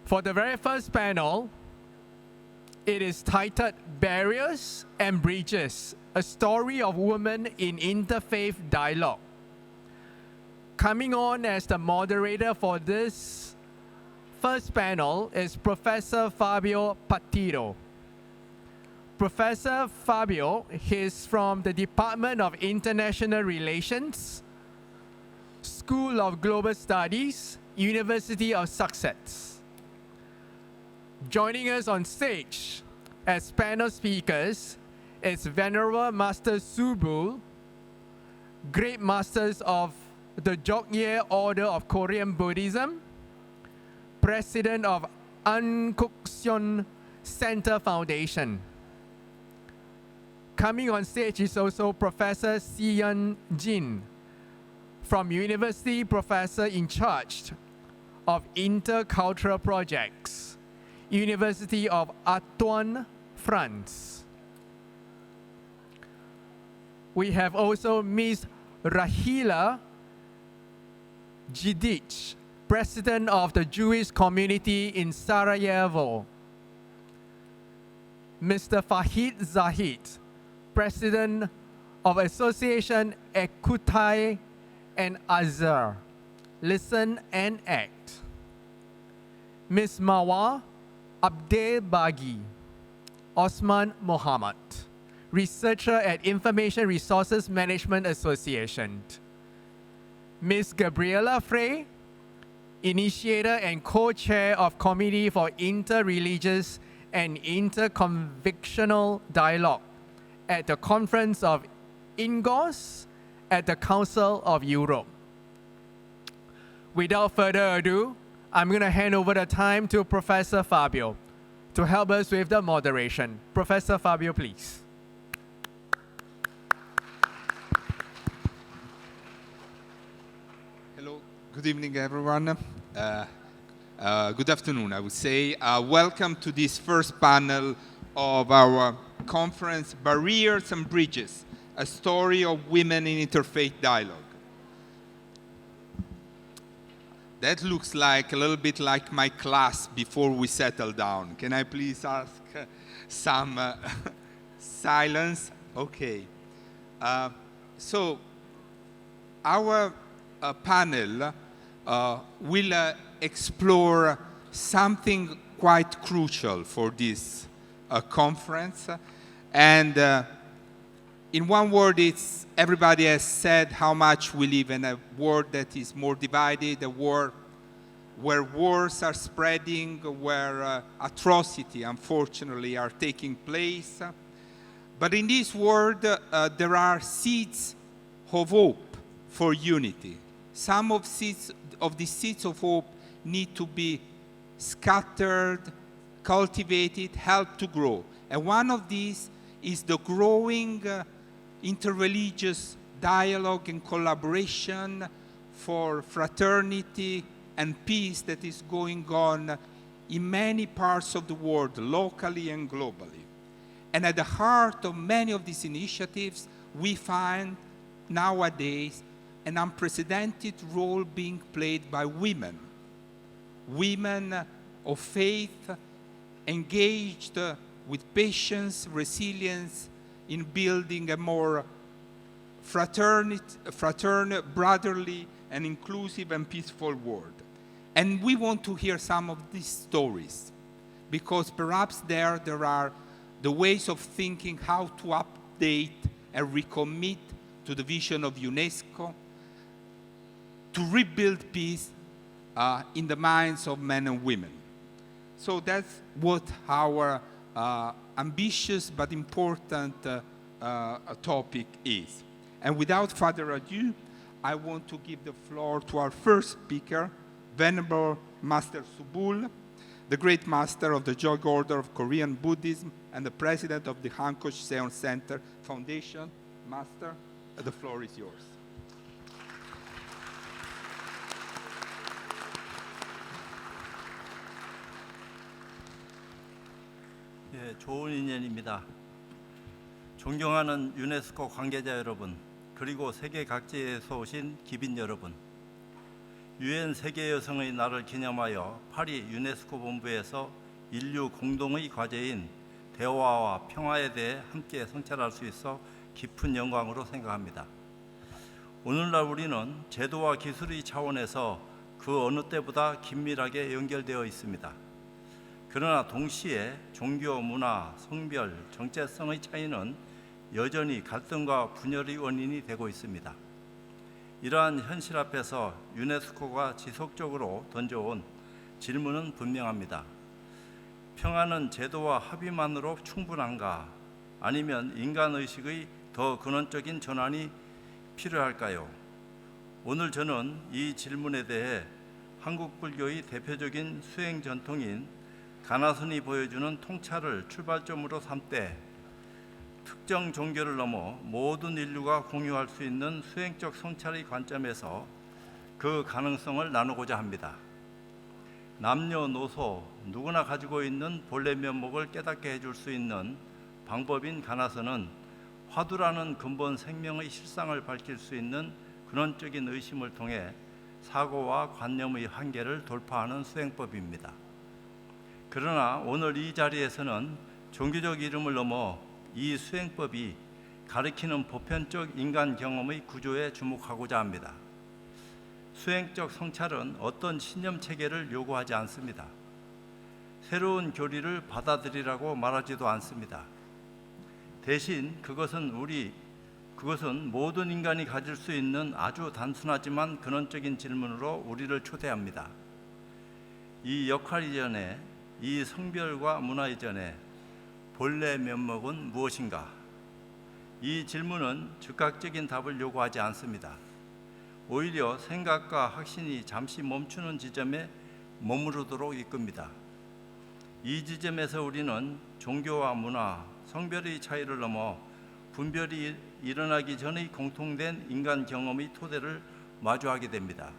For the very first panel, it is titled Barriers and Bridges, a story of women in interfaith dialogue. Coming on as the moderator for this first panel is Professor Fabio Patito. Professor Fabio is from the Department of International Relations, School of Global Studies, University of Sussex. Joining us on stage as panel speakers is Venerable Master Subul, Great Masters of the Jogye Order of Korean Buddhism, President of Ankuksion Center Foundation. Coming on stage is also Professor Sian Jin, from University Professor in Charge of Intercultural Projects, University of Artois, France. We have also Ms. Rahila Jidic, President of the Jewish Community in Sarajevo. Mr. Fahid Zahid, President of Association Ekutai and Azhar, Listen and Act. Ms. Mawa Abdel Bagi, Osman Mohammed, researcher at Information Resources Management Association. Ms. Gabriela Frey, initiator and co-chair of Committee for Inter-Religious and Interconvictional Dialogue at the Conference of Ingos at the Council of Europe. Without further ado, I'm going to hand over the time to Professor Fabio to help us with the moderation. Professor Fabio, please. Hello, good evening, everyone. Good afternoon, I would say. Welcome to this first panel of our conference, Barriers and Bridges, a story of women in interfaith dialogue. That looks like a little bit like my class before we settle down. Can I please ask some silence? Okay. So our panel will explore something quite crucial for this conference. And in one word, it's everybody has said how much we live in a world that is more divided, a world where wars are spreading, where atrocity, unfortunately, are taking place. But in this world, there are seeds of hope for unity. Some of these seeds of hope need to be scattered, cultivated, helped to grow. And one of these is the growing interreligious dialogue and collaboration for fraternity and peace that is going on in many parts of the world, locally and globally. And at the heart of many of these initiatives, we find nowadays an unprecedented role being played by women. Women of faith engaged with patience, resilience, in building a more fraternal, brotherly, and inclusive and peaceful world. And we want to hear some of these stories, because perhaps there are the ways of thinking how to update and recommit to the vision of UNESCO to rebuild peace in the minds of men and women. So that's what our ambitious but important topic is. And without further ado, I want to give the floor to our first speaker, Venerable Master Subul, the Great Master of the Jogye Order of Korean Buddhism and the President of the Ankuksion Center Foundation. Master, the floor is yours. 예, 좋은 인연입니다. 존경하는 유네스코 관계자 여러분, 그리고 세계 각지에서 오신 기빈 여러분, 유엔 세계 여성의 날을 기념하여 파리 유네스코 본부에서 인류 공동의 과제인 대화와 평화에 대해 함께 성찰할 수 있어 깊은 영광으로 생각합니다. 오늘날 우리는 제도와 기술의 차원에서 그 어느 때보다 긴밀하게 연결되어 있습니다. 그러나 동시에 종교, 문화, 성별, 정체성의 차이는 여전히 갈등과 분열의 원인이 되고 있습니다. 이러한 현실 앞에서 유네스코가 지속적으로 던져온 질문은 분명합니다. 평화는 제도와 합의만으로 충분한가? 아니면 인간의식의 더 근원적인 전환이 필요할까요? 오늘 저는 이 질문에 대해 한국 불교의 대표적인 수행 전통인 가나선이 보여주는 통찰을 출발점으로 삼되 특정 종교를 넘어 모든 인류가 공유할 수 있는 수행적 성찰의 관점에서 그 가능성을 나누고자 합니다. 남녀노소 누구나 가지고 있는 본래 면목을 깨닫게 해줄 수 있는 방법인 가나선은 화두라는 근본 생명의 실상을 밝힐 수 있는 근원적인 의심을 통해 사고와 관념의 한계를 돌파하는 수행법입니다. 그러나 오늘 이 자리에서는 종교적 이름을 넘어 이 수행법이 가리키는 보편적 인간 경험의 구조에 주목하고자 합니다. 수행적 성찰은 어떤 신념 체계를 요구하지 않습니다. 새로운 교리를 받아들이라고 말하지도 않습니다. 대신 그것은 모든 인간이 가질 수 있는 아주 단순하지만 근원적인 질문으로 우리를 초대합니다. 이 역할 이전에, 이 성별과 문화 이전에 본래 면목은 무엇인가? 이 질문은 즉각적인 답을 요구하지 않습니다. 오히려 생각과 확신이 잠시 멈추는 지점에 머무르도록 이끕니다. 이 지점에서 우리는 종교와 문화, 성별의 차이를 넘어 분별이 일어나기 전의 공통된 인간 경험의 토대를 마주하게 됩니다.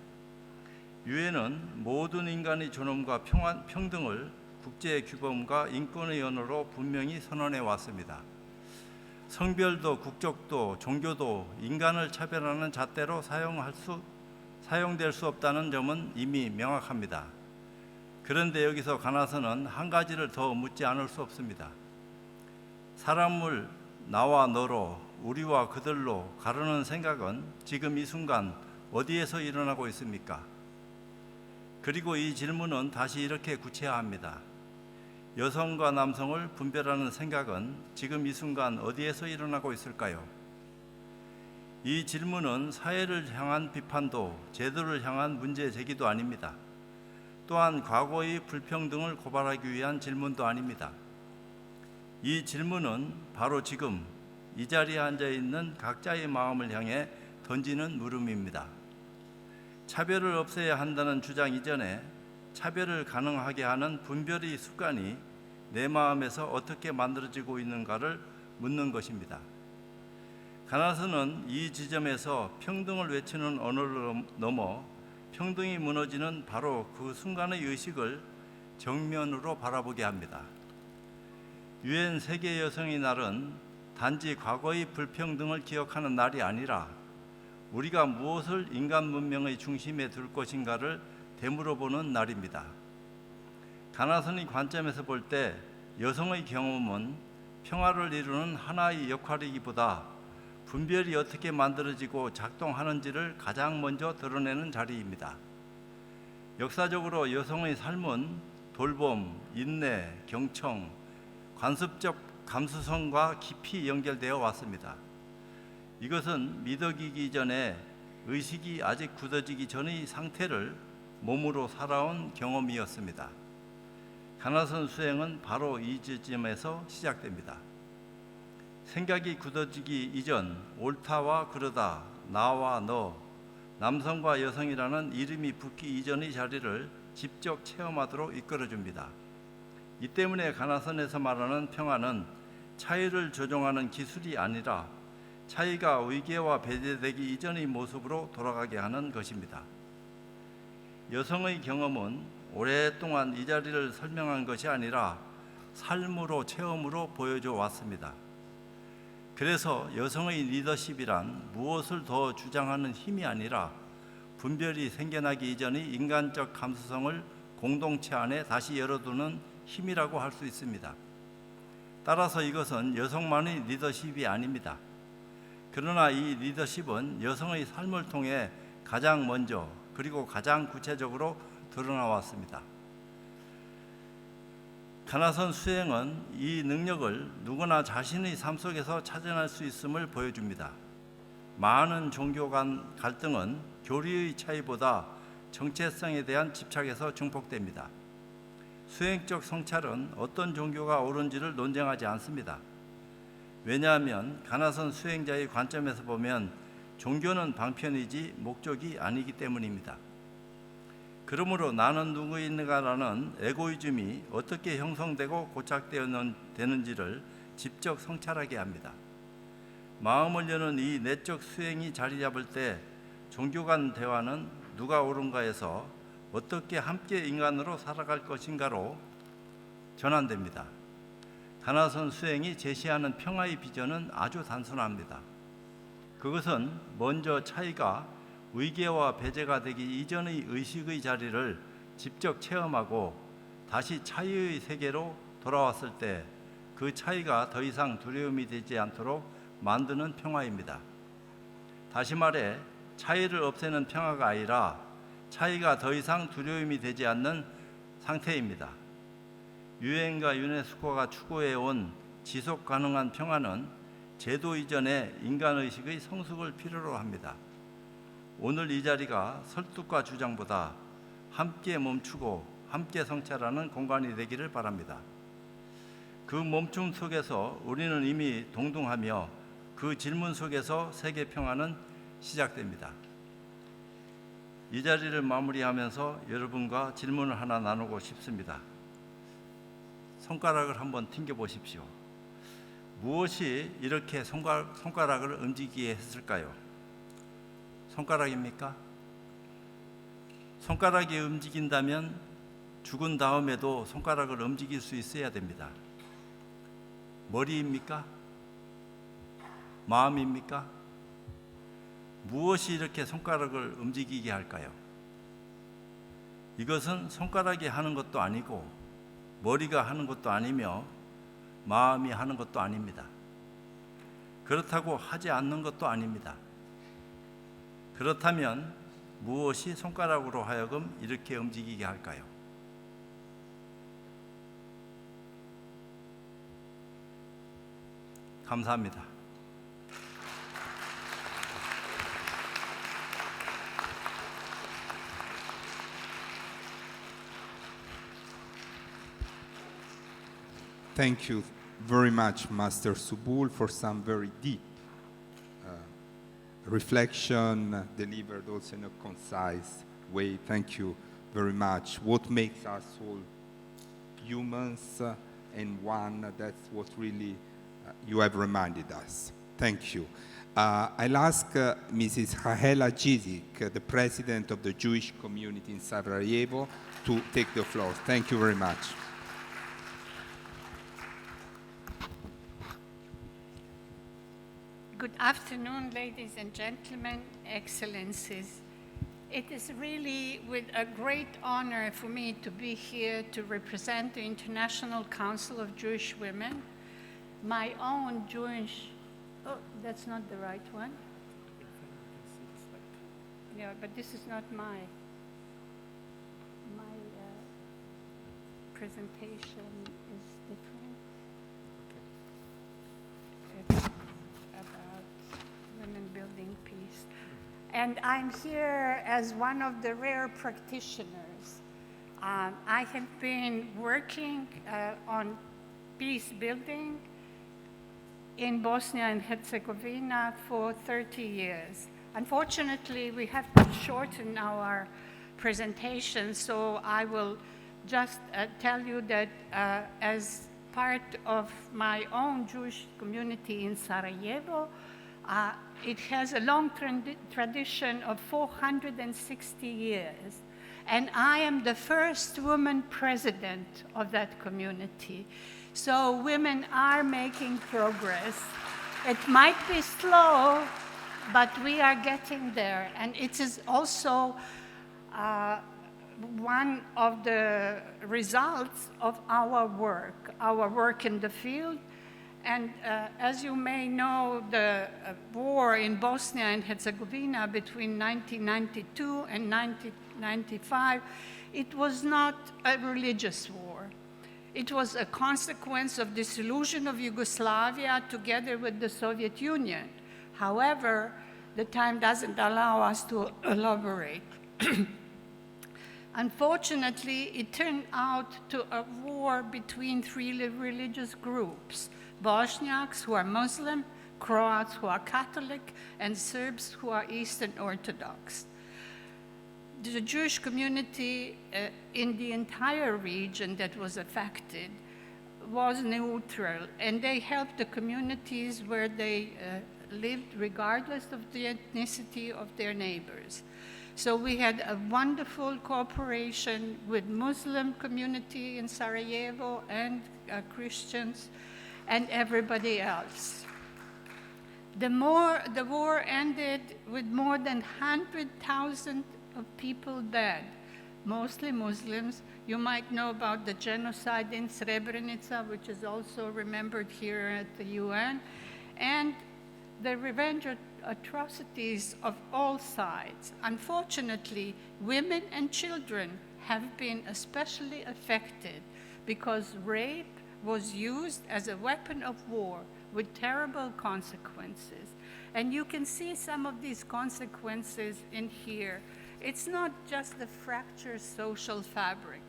유엔은 모든 인간의 존엄과 평등을 국제 규범과 인권의 언어로 분명히 선언해 왔습니다. 성별도 국적도 종교도 인간을 차별하는 잣대로 사용될 수 없다는 점은 이미 명확합니다. 그런데 여기서 가나선은 한 가지를 더 묻지 않을 수 없습니다. 사람을 나와 너로, 우리와 그들로 가르는 생각은 지금 이 순간 어디에서 일어나고 있습니까? 그리고 이 질문은 다시 이렇게 구체화합니다. 여성과 남성을 분별하는 생각은 지금 이 순간 어디에서 일어나고 있을까요? 이 질문은 사회를 향한 비판도 제도를 향한 문제 제기도 아닙니다. 또한 과거의 불평등을 고발하기 위한 질문도 아닙니다. 이 질문은 바로 지금 이 자리에 앉아 있는 각자의 마음을 향해 던지는 물음입니다. 차별을 없애야 한다는 주장 이전에 차별을 가능하게 하는 분별의 습관이 내 마음에서 어떻게 만들어지고 있는가를 묻는 것입니다. 가나선은 이 지점에서 평등을 외치는 언어를 넘어 평등이 무너지는 바로 그 순간의 의식을 정면으로 바라보게 합니다. 유엔 세계 여성의 날은 단지 과거의 불평등을 기억하는 날이 아니라 우리가 무엇을 인간 문명의 중심에 둘 것인가를 되물어보는 날입니다. 가나선의 관점에서 볼 때 여성의 경험은 평화를 이루는 하나의 역할이기보다 분별이 어떻게 만들어지고 작동하는지를 가장 먼저 드러내는 자리입니다. 역사적으로 여성의 삶은 돌봄, 인내, 경청, 관습적 감수성과 깊이 연결되어 왔습니다. 이것은 미덕이기 전에 의식이 아직 굳어지기 전의 상태를 몸으로 살아온 경험이었습니다. 가나선 수행은 바로 이 지점에서 시작됩니다. 생각이 굳어지기 이전 옳다와 그르다, 나와 너, 남성과 여성이라는 이름이 붙기 이전의 자리를 직접 체험하도록 이끌어줍니다. 이 때문에 가나선에서 말하는 평화는 차이를 조종하는 기술이 아니라 차이가 위계와 배제되기 이전의 모습으로 돌아가게 하는 것입니다. 여성의 경험은 오랫동안 이 자리를 설명한 것이 아니라 삶으로 체험으로 보여줘 왔습니다. 그래서 여성의 리더십이란 무엇을 더 주장하는 힘이 아니라 분별이 생겨나기 이전의 인간적 감수성을 공동체 안에 다시 열어두는 힘이라고 할 수 있습니다. 따라서 이것은 여성만의 리더십이 아닙니다. 그러나 이 리더십은 여성의 삶을 통해 가장 먼저 그리고 가장 구체적으로 드러나왔습니다. 가나선 수행은 이 능력을 누구나 자신의 삶 속에서 찾아낼 수 있음을 보여줍니다. 많은 종교 간 갈등은 교리의 차이보다 정체성에 대한 집착에서 증폭됩니다. 수행적 성찰은 어떤 종교가 옳은지를 논쟁하지 않습니다. 왜냐하면 가나선 수행자의 관점에서 보면 종교는 방편이지 목적이 아니기 때문입니다. 그러므로 나는 누구인가라는 에고이즘이 어떻게 형성되고 고착되는지를 직접 성찰하게 합니다. 마음을 여는 이 내적 수행이 자리 잡을 때 종교 간 대화는 누가 옳은가에서 어떻게 함께 인간으로 살아갈 것인가로 전환됩니다. 가나선 수행이 제시하는 평화의 비전은 아주 단순합니다. 그것은 먼저 차이가 위계와 배제가 되기 이전의 의식의 자리를 직접 체험하고 다시 차이의 세계로 돌아왔을 때 그 차이가 더 이상 두려움이 되지 않도록 만드는 평화입니다. 다시 말해 차이를 없애는 평화가 아니라 차이가 더 이상 두려움이 되지 않는 상태입니다. 유엔과 유네스코가 추구해온 지속 가능한 평화는 제도 이전의 인간의식의 성숙을 필요로 합니다. 오늘 이 자리가 설득과 주장보다 함께 멈추고 함께 성찰하는 공간이 되기를 바랍니다. 그 멈춤 속에서 우리는 이미 동등하며 그 질문 속에서 세계 평화는 시작됩니다. 이 자리를 마무리하면서 여러분과 질문을 하나 나누고 싶습니다. 손가락을 한번 튕겨 보십시오. 무엇이 이렇게 손가락을 움직이게 했을까요? 손가락입니까? 손가락이 움직인다면 죽은 다음에도 손가락을 움직일 수 있어야 됩니다. 머리입니까? 마음입니까? 무엇이 이렇게 손가락을 움직이게 할까요? 이것은 손가락이 하는 것도 아니고 머리가 하는 것도 아니며 마음이 하는 것도 아닙니다. 그렇다고 하지 않는 것도 아닙니다. 그렇다면 무엇이 손가락으로 하여금 이렇게 움직이게 할까요? 감사합니다. Thank you very much, Master Subul, for some very deep reflection delivered also in a concise way. Thank you very much. What makes us all humans and one, that's what really you have reminded us. Thank you. I'll ask Mrs. Rahela Gizik, the president of the Jewish community in Sarajevo, to take the floor. Thank you very much. Good afternoon, ladies and gentlemen, excellencies. It is really with a great honor for me to be here to represent the International Council of Jewish Women, my own Jewish, oh, that's not the right one. Yeah, but this is not my presentation is different. It's about women building peace. And I'm here as one of the rare practitioners. I have been working on peace building in Bosnia and Herzegovina for 30 years. Unfortunately, we have to shorten our presentation, so I will just tell you that as part of my own Jewish community in Sarajevo, it has a long tradition of 460 years. And I am the first woman president of that community. So women are making progress. It might be slow, but we are getting there. And it is also one of the results of our work in the field. And as you may know, the war in Bosnia and Herzegovina between 1992 and 1995, it was not a religious war. It was a consequence of dissolution of Yugoslavia together with the Soviet Union. However, the time doesn't allow us to elaborate. Unfortunately, it turned out to a war between three religious groups: Bosniaks, who are Muslim, Croats, who are Catholic, and Serbs, who are Eastern Orthodox. The Jewish community in the entire region that was affected was neutral, and they helped the communities where they lived regardless of the ethnicity of their neighbors. So we had a wonderful cooperation with Muslim community in Sarajevo and Christians and everybody else. The war ended with more than 100,000 of people dead, mostly Muslims. You might know about the genocide in Srebrenica, which is also remembered here at the UN, and the revenge atrocities of all sides. Unfortunately, women and children have been especially affected because rape was used as a weapon of war with terrible consequences. And you can see some of these consequences in here. It's not just the fractured social fabric.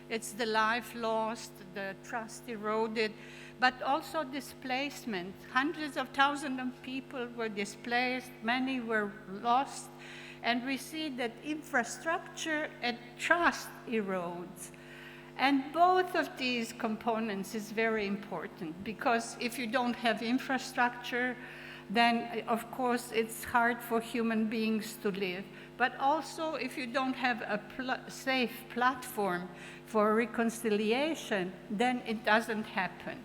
It's the life lost, the trust eroded, but also displacement. Hundreds of thousands of people were displaced, many were lost, and we see that infrastructure and trust erodes. And both of these components is very important, because if you don't have infrastructure, then of course it's hard for human beings to live. But also if you don't have a safe platform for reconciliation, then it doesn't happen.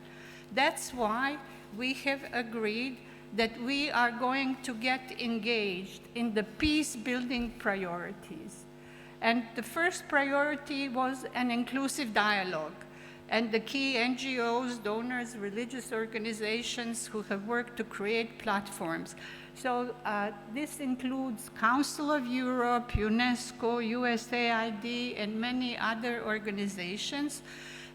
That's why we have agreed that we are going to get engaged in the peace-building priorities. And the first priority was an inclusive dialogue. And the key NGOs, donors, religious organizations who have worked to create platforms. So this includes Council of Europe, UNESCO, USAID, and many other organizations.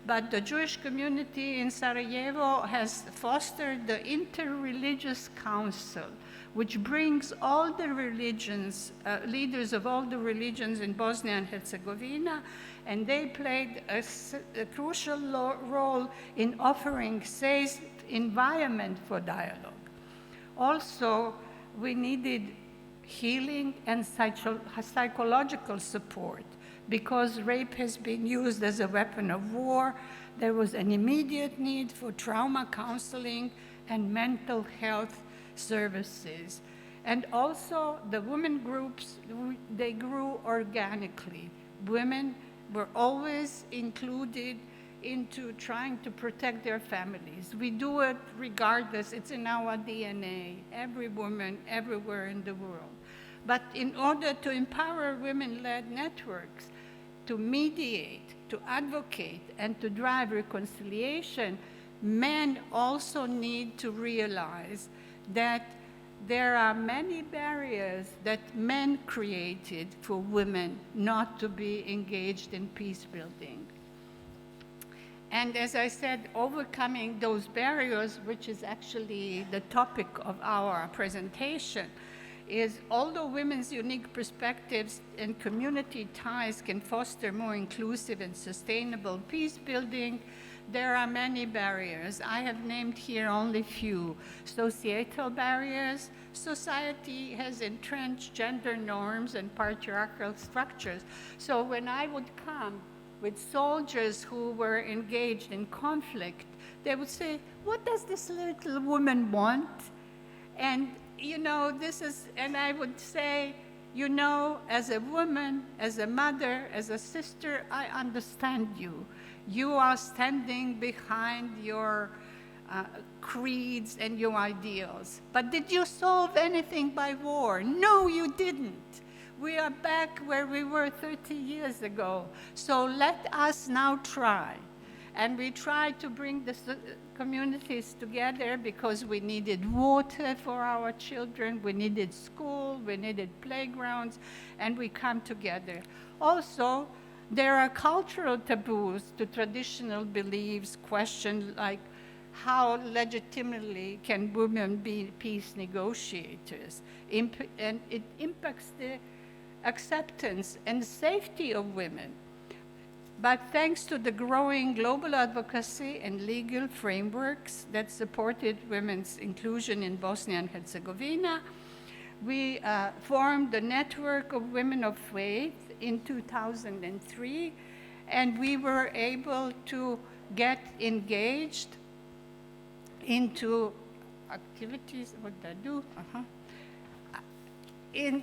But the Jewish community in Sarajevo has fostered the Interreligious Council, which brings all the religions, leaders of all the religions in Bosnia and Herzegovina, and they played a crucial role in offering safe environment for dialogue. Also, we needed healing and psychological support. Because rape has been used as a weapon of war, there was an immediate need for trauma counseling and mental health services. And also the women groups, they grew organically. Women were always included into trying to protect their families. We do it regardless, it's in our DNA, every woman, everywhere in the world. But in order to empower women-led networks, to mediate, to advocate, and to drive reconciliation, men also need to realize that there are many barriers that men created for women not to be engaged in peace building. And as I said, overcoming those barriers, which is actually the topic of our presentation, is although women's unique perspectives and community ties can foster more inclusive and sustainable peace building, there are many barriers. I have named here only few. Societal barriers. Society has entrenched gender norms and patriarchal structures. So when I would come with soldiers who were engaged in conflict, they would say, "What does this little woman want?" And you know, and I would say, you know, as a woman, as a mother, as a sister, I understand you. You are standing behind your creeds and your ideals. But did you solve anything by war? No, you didn't. We are back where we were 30 years ago. So let us now try. And we tried to bring the communities together because we needed water for our children, we needed school, we needed playgrounds, and we come together. Also, there are cultural taboos to traditional beliefs, questions like how legitimately can women be peace negotiators? And it impacts the acceptance and safety of women. But thanks to the growing global advocacy and legal frameworks that supported women's inclusion in Bosnia and Herzegovina, we formed the Network of Women of Faith in 2003, and we were able to get engaged into activities, what did I do? In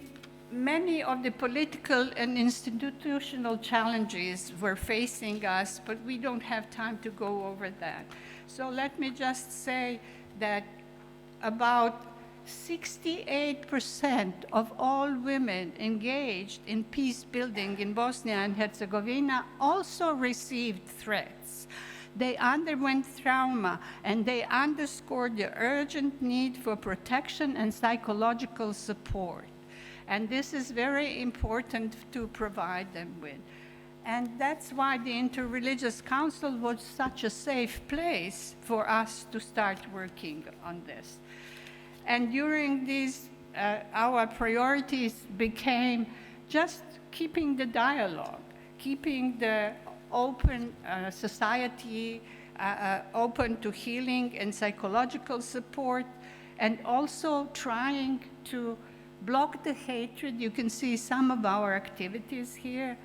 many of the political and institutional challenges were facing us, but we don't have time to go over that. So let me just say that about 68% of all women engaged in peace building in Bosnia and Herzegovina also received threats. They underwent trauma, and they underscored the urgent need for protection and psychological support. And this is very important to provide them with. And that's why the Interreligious Council was such a safe place for us to start working on this. And during these, our priorities became just keeping the dialogue, keeping the open society open to healing and psychological support, and also trying to block the hatred. You can see some of our activities here.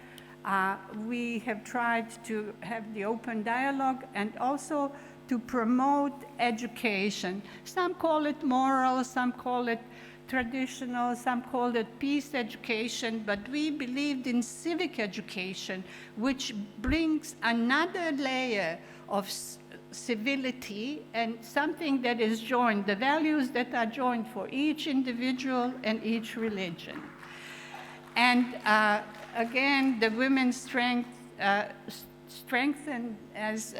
We have tried to have the open dialogue and also to promote education. Some call it moral, some call it traditional, some call it peace education, but we believed in civic education, which brings another layer of civility and something that is joined, the values that are joined for each individual and each religion. And again, the women's strength, strengthened, as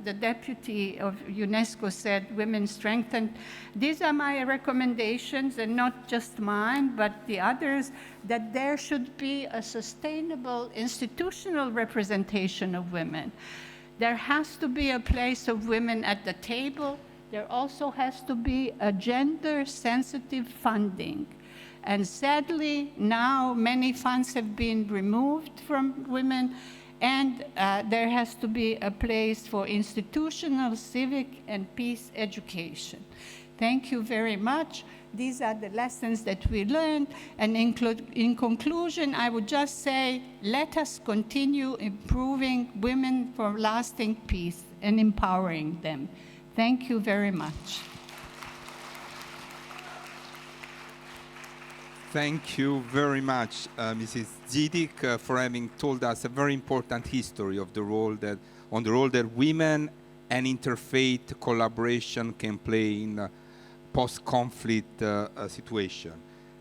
the deputy of UNESCO said, women strengthened. These are my recommendations, and not just mine, but the others, that there should be a sustainable institutional representation of women. There has to be a place of women at the table. There also has to be a gender-sensitive funding. And sadly, now many funds have been removed from women, and there has to be a place for institutional, civic, and peace education. Thank you very much. These are the lessons that we learned. And in conclusion, I would just say, let us continue improving women for lasting peace and empowering them. Thank you very much. Thank you very much, Mrs. Zidik, for having told us a very important history of the role that women and interfaith collaboration can play in post-conflict situation.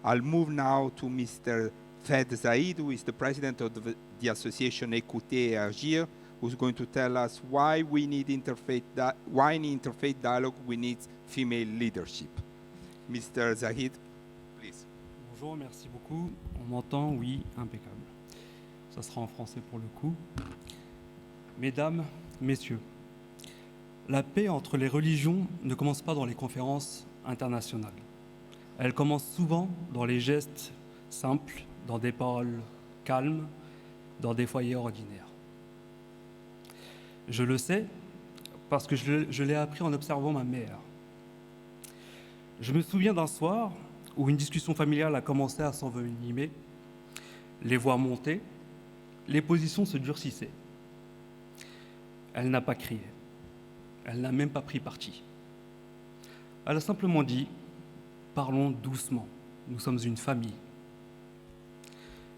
I'll move now to Mr. Fed Zaid, who is the president of the association Écouter et Agir, who's going to tell us why we need why in interfaith dialogue we need female leadership. Mr. Zaid, please. Bonjour, merci beaucoup. On m'entend? Oui, impeccable. Ça sera en français pour le coup. Mesdames, messieurs, la paix entre les religions ne commence pas dans les conférences internationales. Elle commence souvent dans les gestes simples, dans des paroles calmes, dans des foyers ordinaires. Je le sais parce que je l'ai appris en observant ma mère. Je me souviens d'un soir où une discussion familiale a commencé à s'envenimer, les voix montaient, les positions se durcissaient. Elle n'a pas crié, elle n'a même pas pris parti. Elle a simplement dit « Parlons doucement, nous sommes une famille ».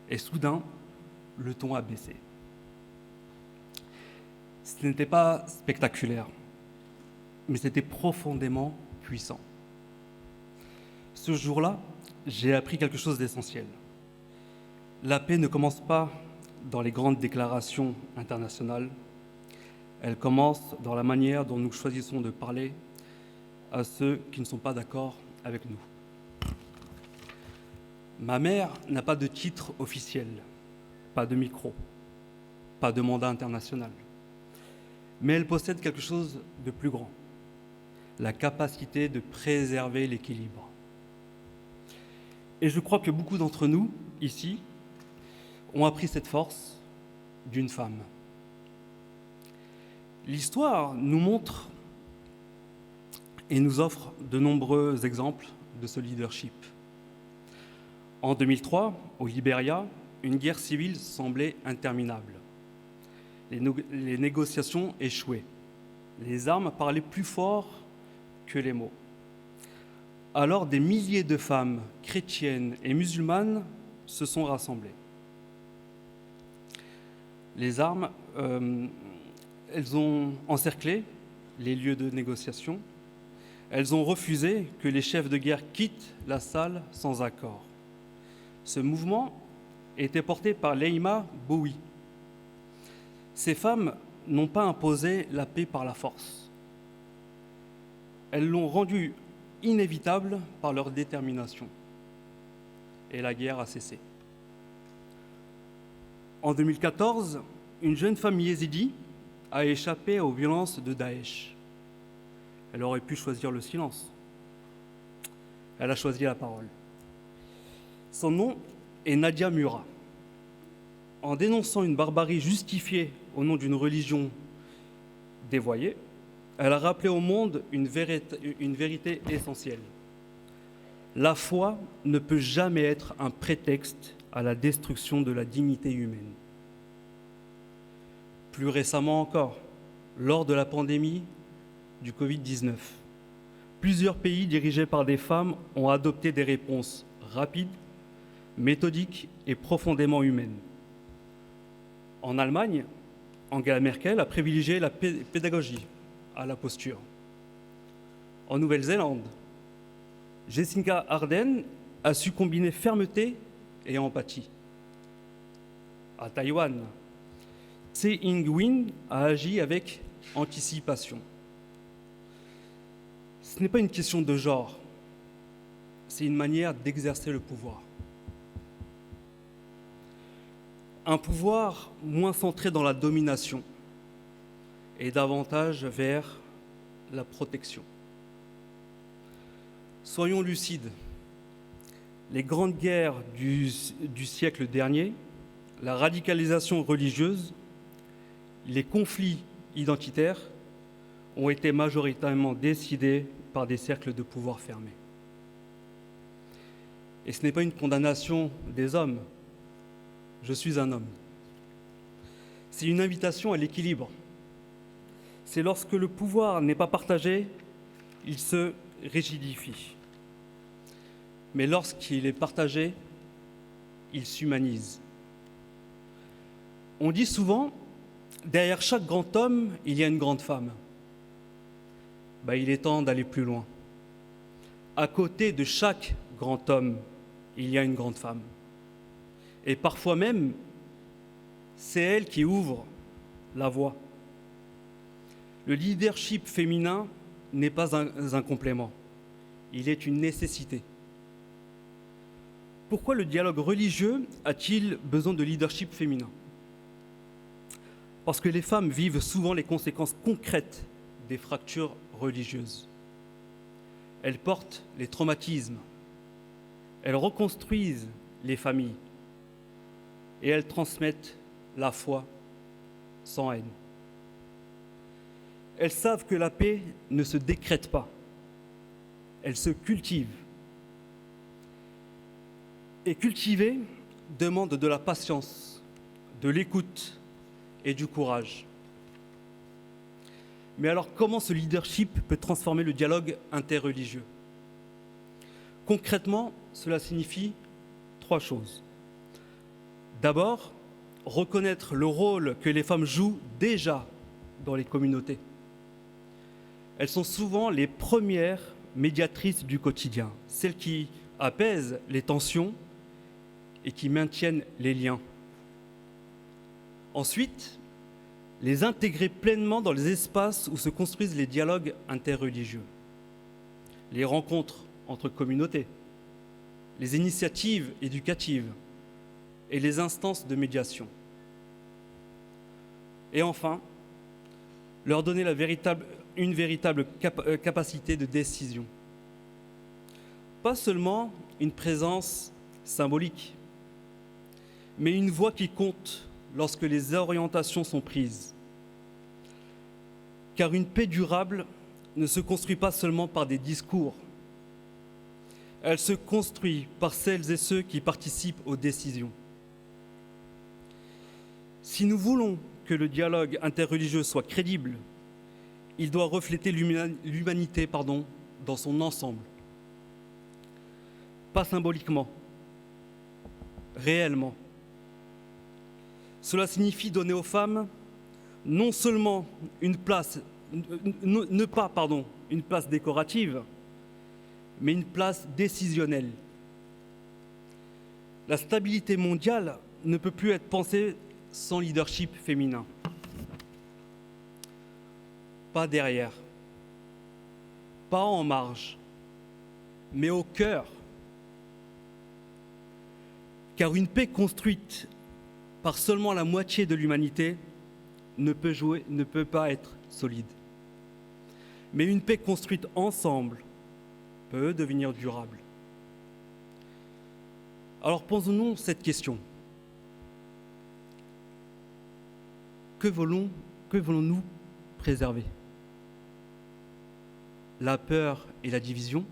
Et soudain, le ton a baissé. Ce n'était pas spectaculaire, mais c'était profondément puissant. Ce jour-là, j'ai appris quelque chose d'essentiel. La paix ne commence pas dans les grandes déclarations internationales, elle commence dans la manière dont nous choisissons de parler à ceux qui ne sont pas d'accord avec nous. Ma mère n'a pas de titre officiel, pas de micro, pas de mandat international. Mais elle possède quelque chose de plus grand, la capacité de préserver l'équilibre. Et je crois que beaucoup d'entre nous, ici, ont appris cette force d'une femme. L'histoire nous montre et nous offre de nombreux exemples de ce leadership. En 2003, au Libéria, une guerre civile semblait interminable. Les négociations échouaient. Les armes parlaient plus fort que les mots. Alors des milliers de femmes chrétiennes et musulmanes se sont rassemblées. Les armes, elles ont encerclé les lieux de négociation. Elles ont refusé que les chefs de guerre quittent la salle sans accord. Ce mouvement était porté par Leïma Boui. Ces femmes n'ont pas imposé la paix par la force. Elles l'ont rendue inévitable par leur détermination. Et la guerre a cessé. En 2014, une jeune femme yézidi a échappé aux violences de Daesh. Elle aurait pu choisir le silence. Elle a choisi la parole. Son nom est Nadia Mura. En dénonçant une barbarie justifiée au nom d'une religion dévoyée, elle a rappelé au monde une vérité essentielle. La foi ne peut jamais être un prétexte à la destruction de la dignité humaine. Plus récemment encore, lors de la pandémie du Covid-19, plusieurs pays dirigés par des femmes ont adopté des réponses rapides, méthodiques et profondément humaines. En Allemagne, Angela Merkel a privilégié la pédagogie à la posture. En Nouvelle-Zélande, Jacinda Ardern a su combiner fermeté et empathie. À Taïwan, Tsai Ing-wen a agi avec anticipation. Ce n'est pas une question de genre, c'est une manière d'exercer le pouvoir. Un pouvoir moins centré dans la domination et davantage vers la protection. Soyons lucides. Les grandes guerres du siècle dernier, la radicalisation religieuse, les conflits identitaires ont été majoritairement décidés par des cercles de pouvoir fermés. Et ce n'est pas une condamnation des hommes. Je suis un homme. C'est une invitation à l'équilibre. C'est lorsque le pouvoir n'est pas partagé, il se rigidifie. Mais lorsqu'il est partagé, il s'humanise. On dit souvent, derrière chaque grand homme, il y a une grande femme. Il est temps d'aller plus loin. À côté de chaque grand homme, il y a une grande femme. Et parfois même, c'est elle qui ouvre la voie. Le leadership féminin n'est pas un complément, il est une nécessité. Pourquoi le dialogue religieux a-t-il besoin de leadership féminin ? Parce que les femmes vivent souvent les conséquences concrètes des fractures religieuses. Elles portent les traumatismes, elles reconstruisent les familles et elles transmettent la foi sans haine. Elles savent que la paix ne se décrète pas, elle se cultive. Et cultiver demande de la patience, de l'écoute et du courage. Mais alors, comment ce leadership peut transformer le dialogue interreligieux ? Concrètement, cela signifie 3 choses. D'abord, reconnaître le rôle que les femmes jouent déjà dans les communautés. elles sont souvent les premières médiatrices du quotidien, celles qui apaisent les tensions et qui maintiennent les liens. Ensuite, les intégrer pleinement dans les espaces où se construisent les dialogues interreligieux, les rencontres entre communautés, les initiatives éducatives et les instances de médiation. Et enfin, leur donner une véritable capacité de décision. Pas seulement une présence symbolique, mais une voix qui compte lorsque les orientations sont prises. Car une paix durable ne se construit pas seulement par des discours. Elle se construit par celles et ceux qui participent aux décisions. Si nous voulons que le dialogue interreligieux soit crédible, il doit refléter l'humanité dans son ensemble. Pas symboliquement, réellement. Cela signifie donner aux femmes non seulement une place décorative, mais une place décisionnelle. La stabilité mondiale ne peut plus être pensée sans leadership féminin. Pas derrière, pas en marge, mais au cœur. Car une paix construite par seulement la moitié de l'humanité ne peut pas être solide. Mais une paix construite ensemble peut devenir durable. Alors posons-nous cette question. Que voulons-nous préserver? La peur et la division?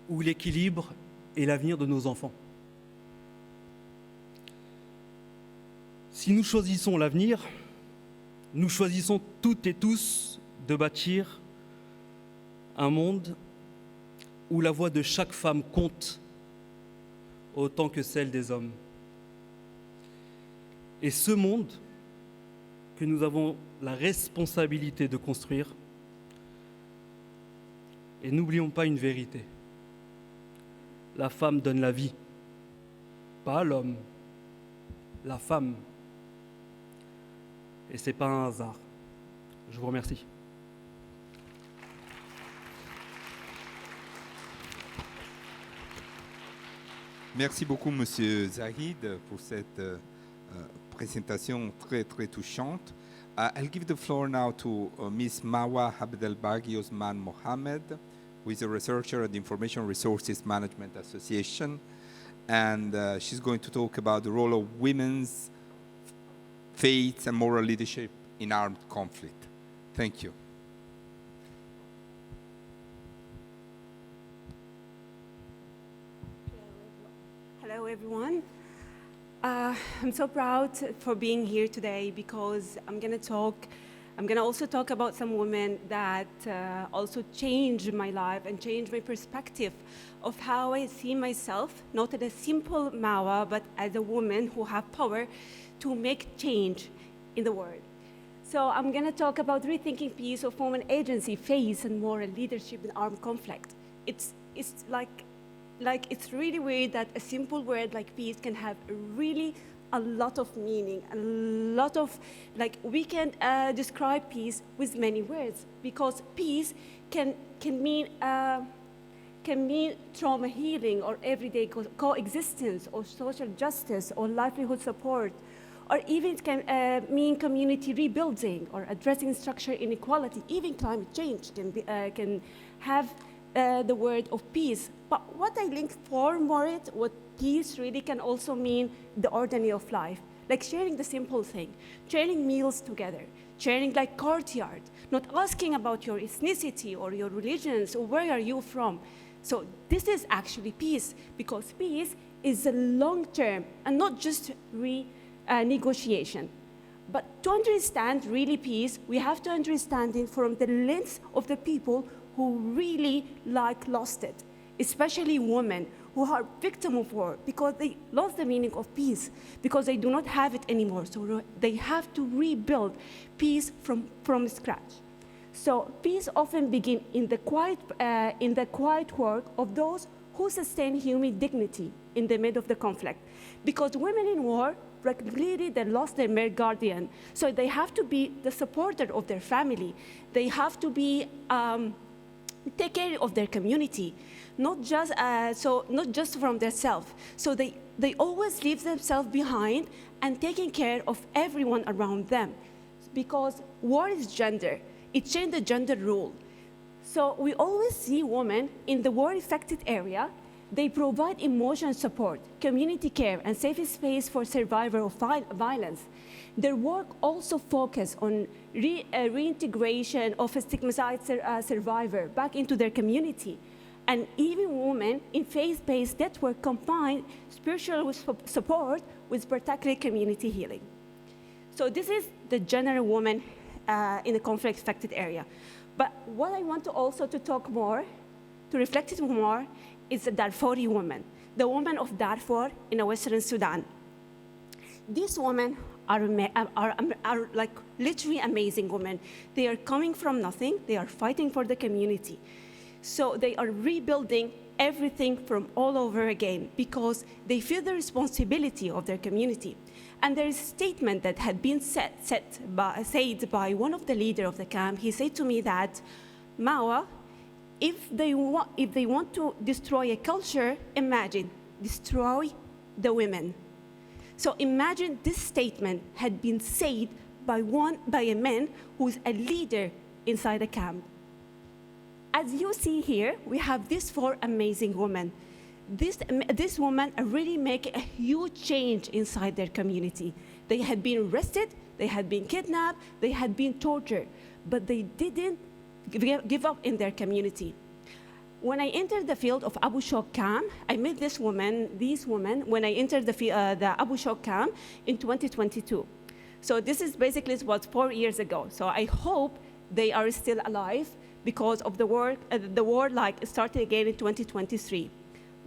Ou l'équilibre et l'avenir de nos enfants? Si nous choisissons l'avenir, nous choisissons toutes et tous de bâtir un monde où la voix de chaque femme compte autant que celle des hommes. Et ce monde que nous avons la responsabilité de construire, et n'oublions pas une vérité, la femme donne la vie, pas l'homme, la femme. Et ce n'est pas un hasard. Je vous remercie. Merci beaucoup, Monsieur Zahid, pour cette présentation très, très touchante. I'll give the floor now to Ms. Mawa Abdelbaghi Osman Mohammed, who is a researcher at the Information Resources Management Association. And she's going to talk about the role of women's faith and moral leadership in armed conflict. Thank you. Hello, everyone. I'm so proud for being here today because I'm going to also talk about some women that also changed my life and changed my perspective of how I see myself, not as a simple Mawa, but as a woman who have power to make change in the world. So I'm going to talk about rethinking peace of women agency, faith, and moral leadership in armed conflict. It's really weird that a simple word like peace can have really a lot of meaning, a lot of, we can describe peace with many words, because peace can mean trauma healing, or everyday coexistence, or social justice, or livelihood support, or even it can mean community rebuilding, or addressing structural inequality. Even climate change can have the word of peace. But what I link for more what peace really can also mean the ordinary of life, like sharing the simple thing, sharing meals together, sharing like courtyard, not asking about your ethnicity or your religions or where are you from. So this is actually peace, because peace is a long term and not just negotiation. But to understand really peace, we have to understand it from the lens of the people who really lost it, especially women who are victims of war because they lost the meaning of peace, because they do not have it anymore. So they have to rebuild peace from scratch. So peace often begins in the quiet work of those who sustain human dignity in the middle of the conflict. Because women in war, clearly they lost their male guardian. So they have to be the supporter of their family. They have to be take care of their community, not just from themselves. So they always leave themselves behind and taking care of everyone around them. Because war is gender. It changed the gender rule. So we always see women in the war-affected area. They provide emotional support, community care, and safe space for survivors of violence. Their work also focuses on reintegration of a stigmatized survivor back into their community. And even women in faith-based network combine spiritual support with particular community healing. So this is the general woman in the conflict-affected area. But what I want to also to talk more, to reflect it more, is the Darfuri woman, the woman of Darfur in Western Sudan. These women are like literally amazing women. They are coming from nothing. They are fighting for the community. So they are rebuilding everything from all over again because they feel the responsibility of their community. And there is a statement that had been said by one of the leaders of the camp. He said to me that, Mawa, if they want to destroy a culture, imagine, destroy the women. So imagine this statement had been said by a man who is a leader inside the camp. As you see here, we have these 4 amazing women. This woman really make a huge change inside their community. They had been arrested, they had been kidnapped, they had been tortured, but they didn't give up in their community. When I entered the field of Abu Shok camp, I met these women, when I entered the Abu Shok camp in 2022. So this is basically what 4 years ago. So I hope they are still alive because of the war like started again in 2023.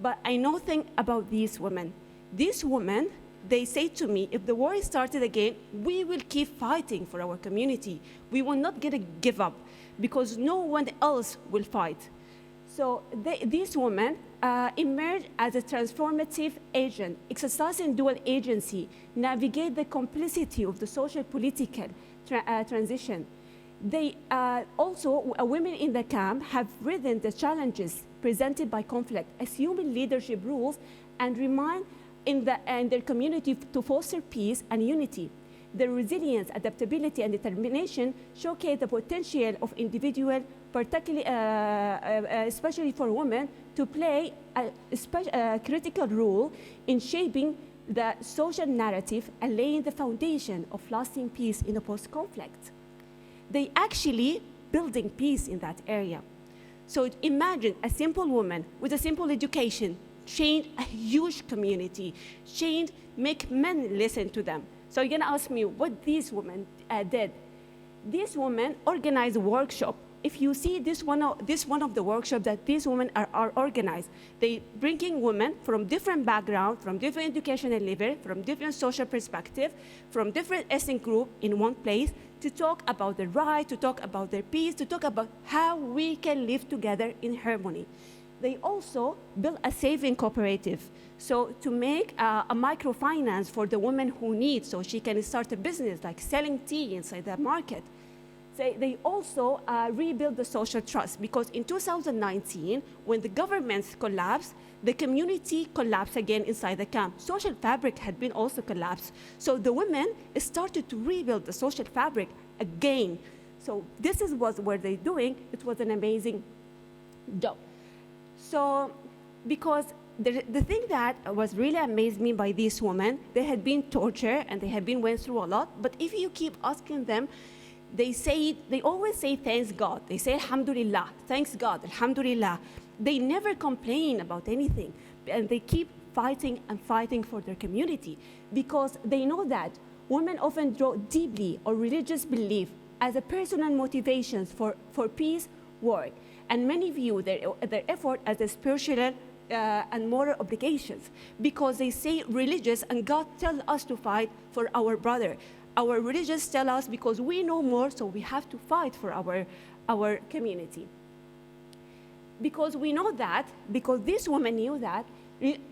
But I know thing about these women. These women, they say to me, if the war started again, we will keep fighting for our community. We will not give up because no one else will fight. So these women emerge as a transformative agent, exercising dual agency, navigate the complexity of the social political transition. They also, women in the camp have ridden the challenges presented by conflict, assuming leadership roles, and remain in their community to foster peace and unity. Their resilience, adaptability, and determination showcase the potential of individual, particularly, especially for women, to play a critical role in shaping the social narrative and laying the foundation of lasting peace in a post-conflict. They actually building peace in that area. So imagine a simple woman with a simple education change a huge community, make men listen to them. So you're gonna ask me what these women did. These women organized a workshop. If you see this one of the workshops that these women are organized, they bringing women from different backgrounds, from different educational level, from different social perspective, from different ethnic group in one place to talk about their right, to talk about their peace, to talk about how we can live together in harmony. They also built a saving cooperative, so to make a microfinance for the women who need, so she can start a business like selling tea inside the market. They also rebuilt the social trust because in 2019, when the governments collapsed, the community collapsed again inside the camp. Social fabric had been also collapsed. So the women started to rebuild the social fabric again. So this is what they're doing. It was an amazing job. So because the thing that was really amazed me by these women, they had been tortured and they had been went through a lot. But if you keep asking them, they always say, thanks God. They say, alhamdulillah, thanks God, alhamdulillah. They never complain about anything. And they keep fighting and fighting for their community because they know that women often draw deeply or religious belief as a personal motivations for peace work. And many view their effort as a spiritual and moral obligations, because they say religious and God tell us to fight for our brother. Our religious tell us because we know more, so we have to fight for our community. Because we know that, because this woman knew that,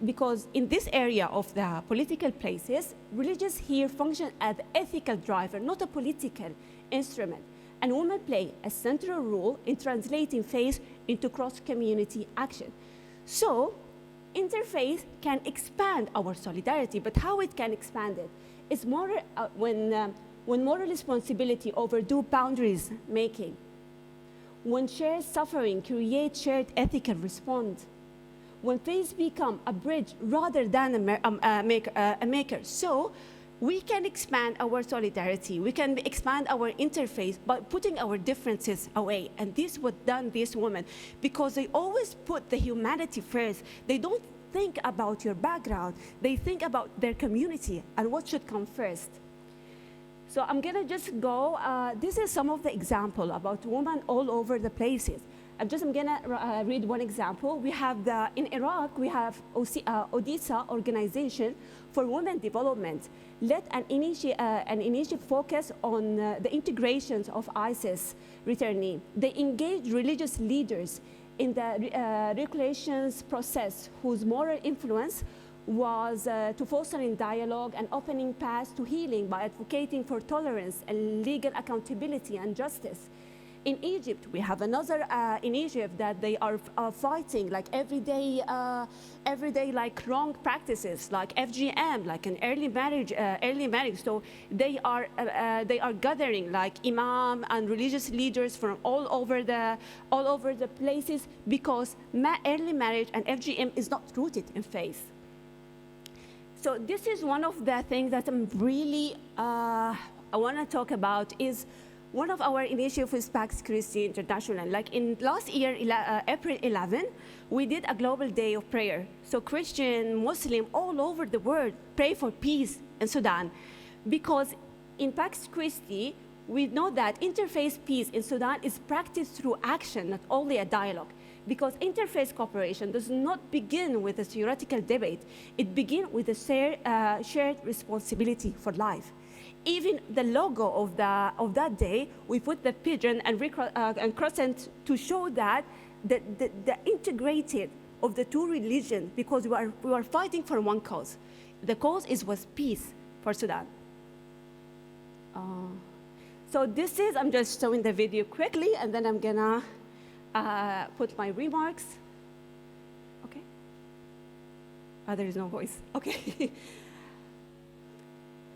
because in this area of the political places, religious here function as an ethical driver, not a political instrument. And women play a central role in translating faith into cross-community action. So, interfaith can expand our solidarity, but how it can expand it? It's more when moral responsibility overdo boundaries making, when shared suffering creates shared ethical response, when faith become a bridge rather than a maker. So we can expand our solidarity, we can expand our interfaith by putting our differences away. And this was done this woman, because they always put the humanity first. They don't think about your background, they think about their community and what should come first. So I'm gonna just go, this is some of the example about women all over the places. I'm gonna read one example. We have in Iraq, we have Odessa Organization for Women Development, led an initiative focus on the integrations of ISIS returnee. They engaged religious leaders in the recreations process, whose moral influence was to fostering dialogue and opening paths to healing by advocating for tolerance and legal accountability and justice. In Egypt, we have another initiative that they are fighting like everyday like wrong practices, like FGM, like an early marriage. So they are gathering like imam and religious leaders from all over the places, because early marriage and FGM is not rooted in faith. So this is one of the things that I'm really I want to talk about. Is one of our initiatives with Pax Christi International. Like in last year, April 11, we did a global day of prayer. So Christian, Muslim, all over the world pray for peace in Sudan. Because in Pax Christi, we know that interfaith peace in Sudan is practiced through action, not only a dialogue. Because interfaith cooperation does not begin with a theoretical debate. It begins with a shared responsibility for life. Even the logo of that day, we put the pigeon and crescent to show that the integrated of the two religions, because we are fighting for one cause. The cause was peace for Sudan. So this is, I'm just showing the video quickly, and then I'm gonna put my remarks. Okay. There is no voice. Okay.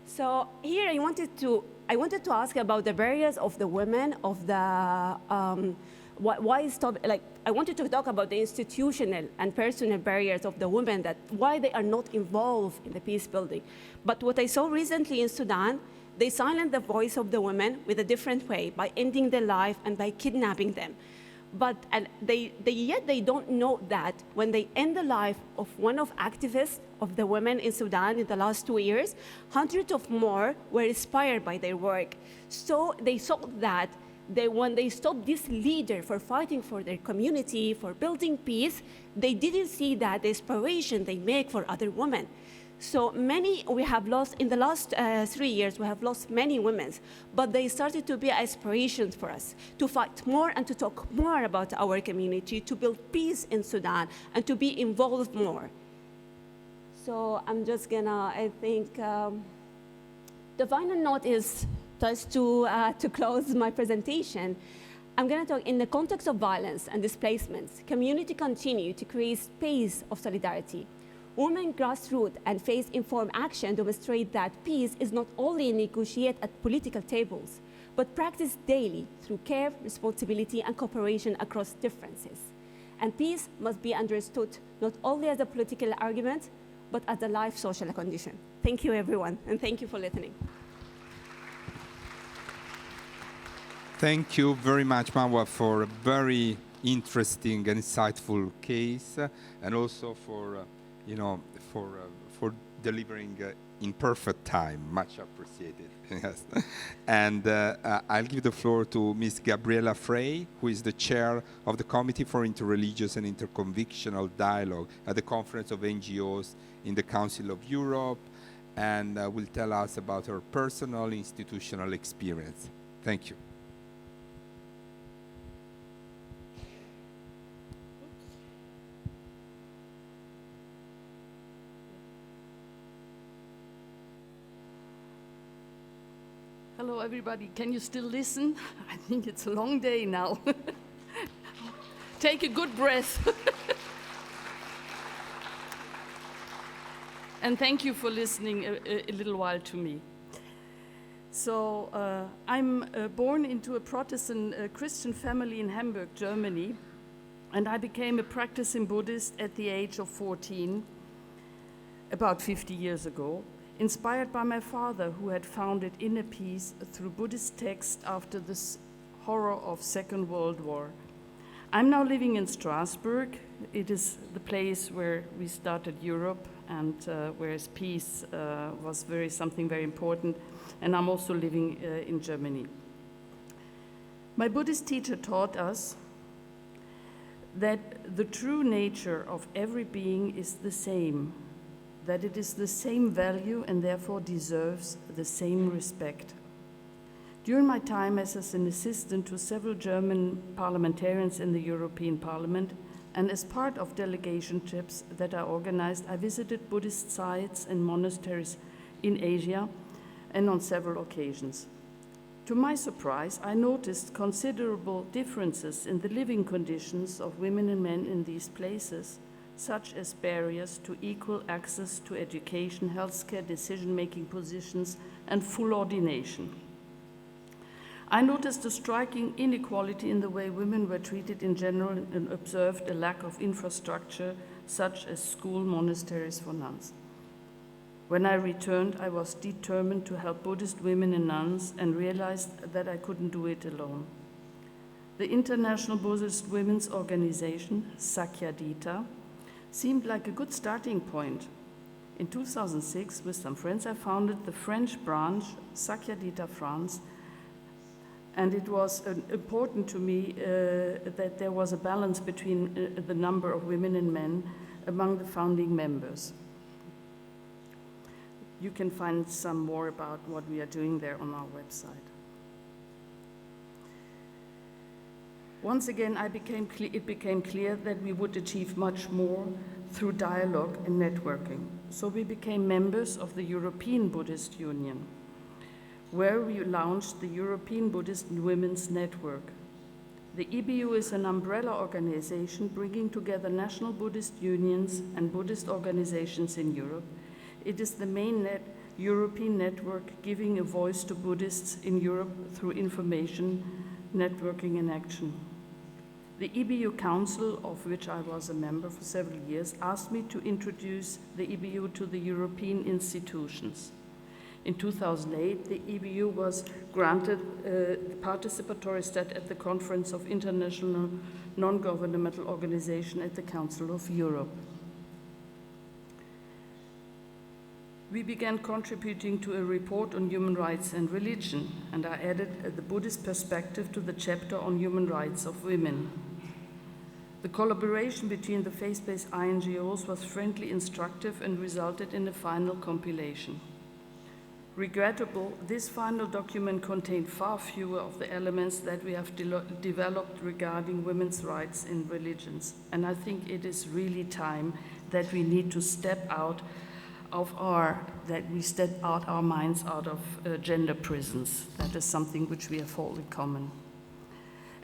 So here I wanted to ask about the barriers of the women, of the why stop, like I wanted to talk about the institutional and personal barriers of the women, that why they are not involved in the peace building. But what I saw recently in Sudan, they silence the voice of the women with a different way, by ending their life and by kidnapping them. But yet they don't know that when they end the life of one of activists of the women in Sudan in the last 2 years, hundreds of more were inspired by their work. So they saw that when they stopped this leader for fighting for their community, for building peace, they didn't see that the inspiration they make for other women. So we have lost, in the last 3 years, we have lost many women, but they started to be inspirations for us to fight more and to talk more about our community, to build peace in Sudan, and to be involved more. So I'm just gonna, I think, the final note is just to close my presentation. I'm gonna talk in the context of violence and displacements, community continue to create space of solidarity. Women grassroots and faith-informed action demonstrate that peace is not only negotiated at political tables, but practiced daily through care, responsibility, and cooperation across differences. And peace must be understood not only as a political argument, but as a life social condition. Thank you, everyone, and thank you for listening. Thank you very much, Marwa, for a very interesting and insightful case, and also for delivering in perfect time. Much appreciated. Yes. And I'll give the floor to Ms. Gabriela Frey, who is the chair of the Committee for Interreligious and Interconvictional Dialogue at the Conference of NGOs in the Council of Europe, and will tell us about her personal institutional experience. Thank you. Hello, everybody. Can you still listen? I think it's a long day now. Take a good breath. And thank you for listening a little while to me. So I'm born into a Protestant Christian family in Hamburg, Germany, and I became a practicing Buddhist at the age of 14, about 50 years ago, inspired by my father, who had founded inner peace through Buddhist texts after the horror of Second World War. I'm now living in Strasbourg. It is the place where we started Europe and where peace was something very important. And I'm also living in Germany. My Buddhist teacher taught us that the true nature of every being is the same, that it is the same value and therefore deserves the same respect. During my time as an assistant to several German parliamentarians in the European Parliament, and as part of delegation trips that I organized, I visited Buddhist sites and monasteries in Asia and on several occasions. To my surprise, I noticed considerable differences in the living conditions of women and men in these places, such as barriers to equal access to education, healthcare, decision-making positions, and full ordination. I noticed a striking inequality in the way women were treated in general and observed a lack of infrastructure, such as school monasteries for nuns. When I returned, I was determined to help Buddhist women and nuns and realized that I couldn't do it alone. The International Buddhist Women's Organization, Sakyadhita, seemed like a good starting point. In 2006, with some friends, I founded the French branch, Sakyadhita France, and it was important to me that there was a balance between the number of women and men among the founding members. You can find some more about what we are doing there on our website. Once again, it became clear that we would achieve much more through dialogue and networking. So we became members of the European Buddhist Union, where we launched the European Buddhist Women's Network. The EBU is an umbrella organization bringing together national Buddhist unions and Buddhist organizations in Europe. It is the main European network giving a voice to Buddhists in Europe through information, networking, and action. The EBU Council, of which I was a member for several years, asked me to introduce the EBU to the European institutions. In 2008, the EBU was granted participatory status at the Conference of International Non-Governmental Organization at the Council of Europe. We began contributing to a report on human rights and religion, and I added the Buddhist perspective to the chapter on human rights of women. The collaboration between the faith-based NGOs was friendly, instructive, and resulted in a final compilation. Regrettable, this final document contained far fewer of the elements that we have developed regarding women's rights in religions. And I think it is really time that we need to step out our minds out of gender prisons. That is something which we have all in common.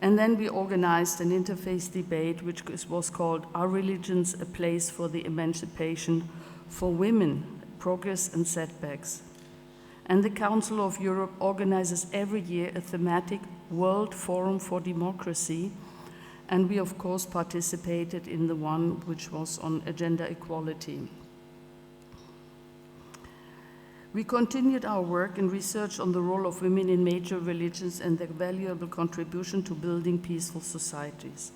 And then we organized an interfaith debate which was called Are Religions a Place for the Emancipation for Women? Progress and Setbacks. And the Council of Europe organizes every year a thematic World Forum for Democracy, and we of course participated in the one which was on gender equality. We continued our work and research on the role of women in major religions and their valuable contribution to building peaceful societies.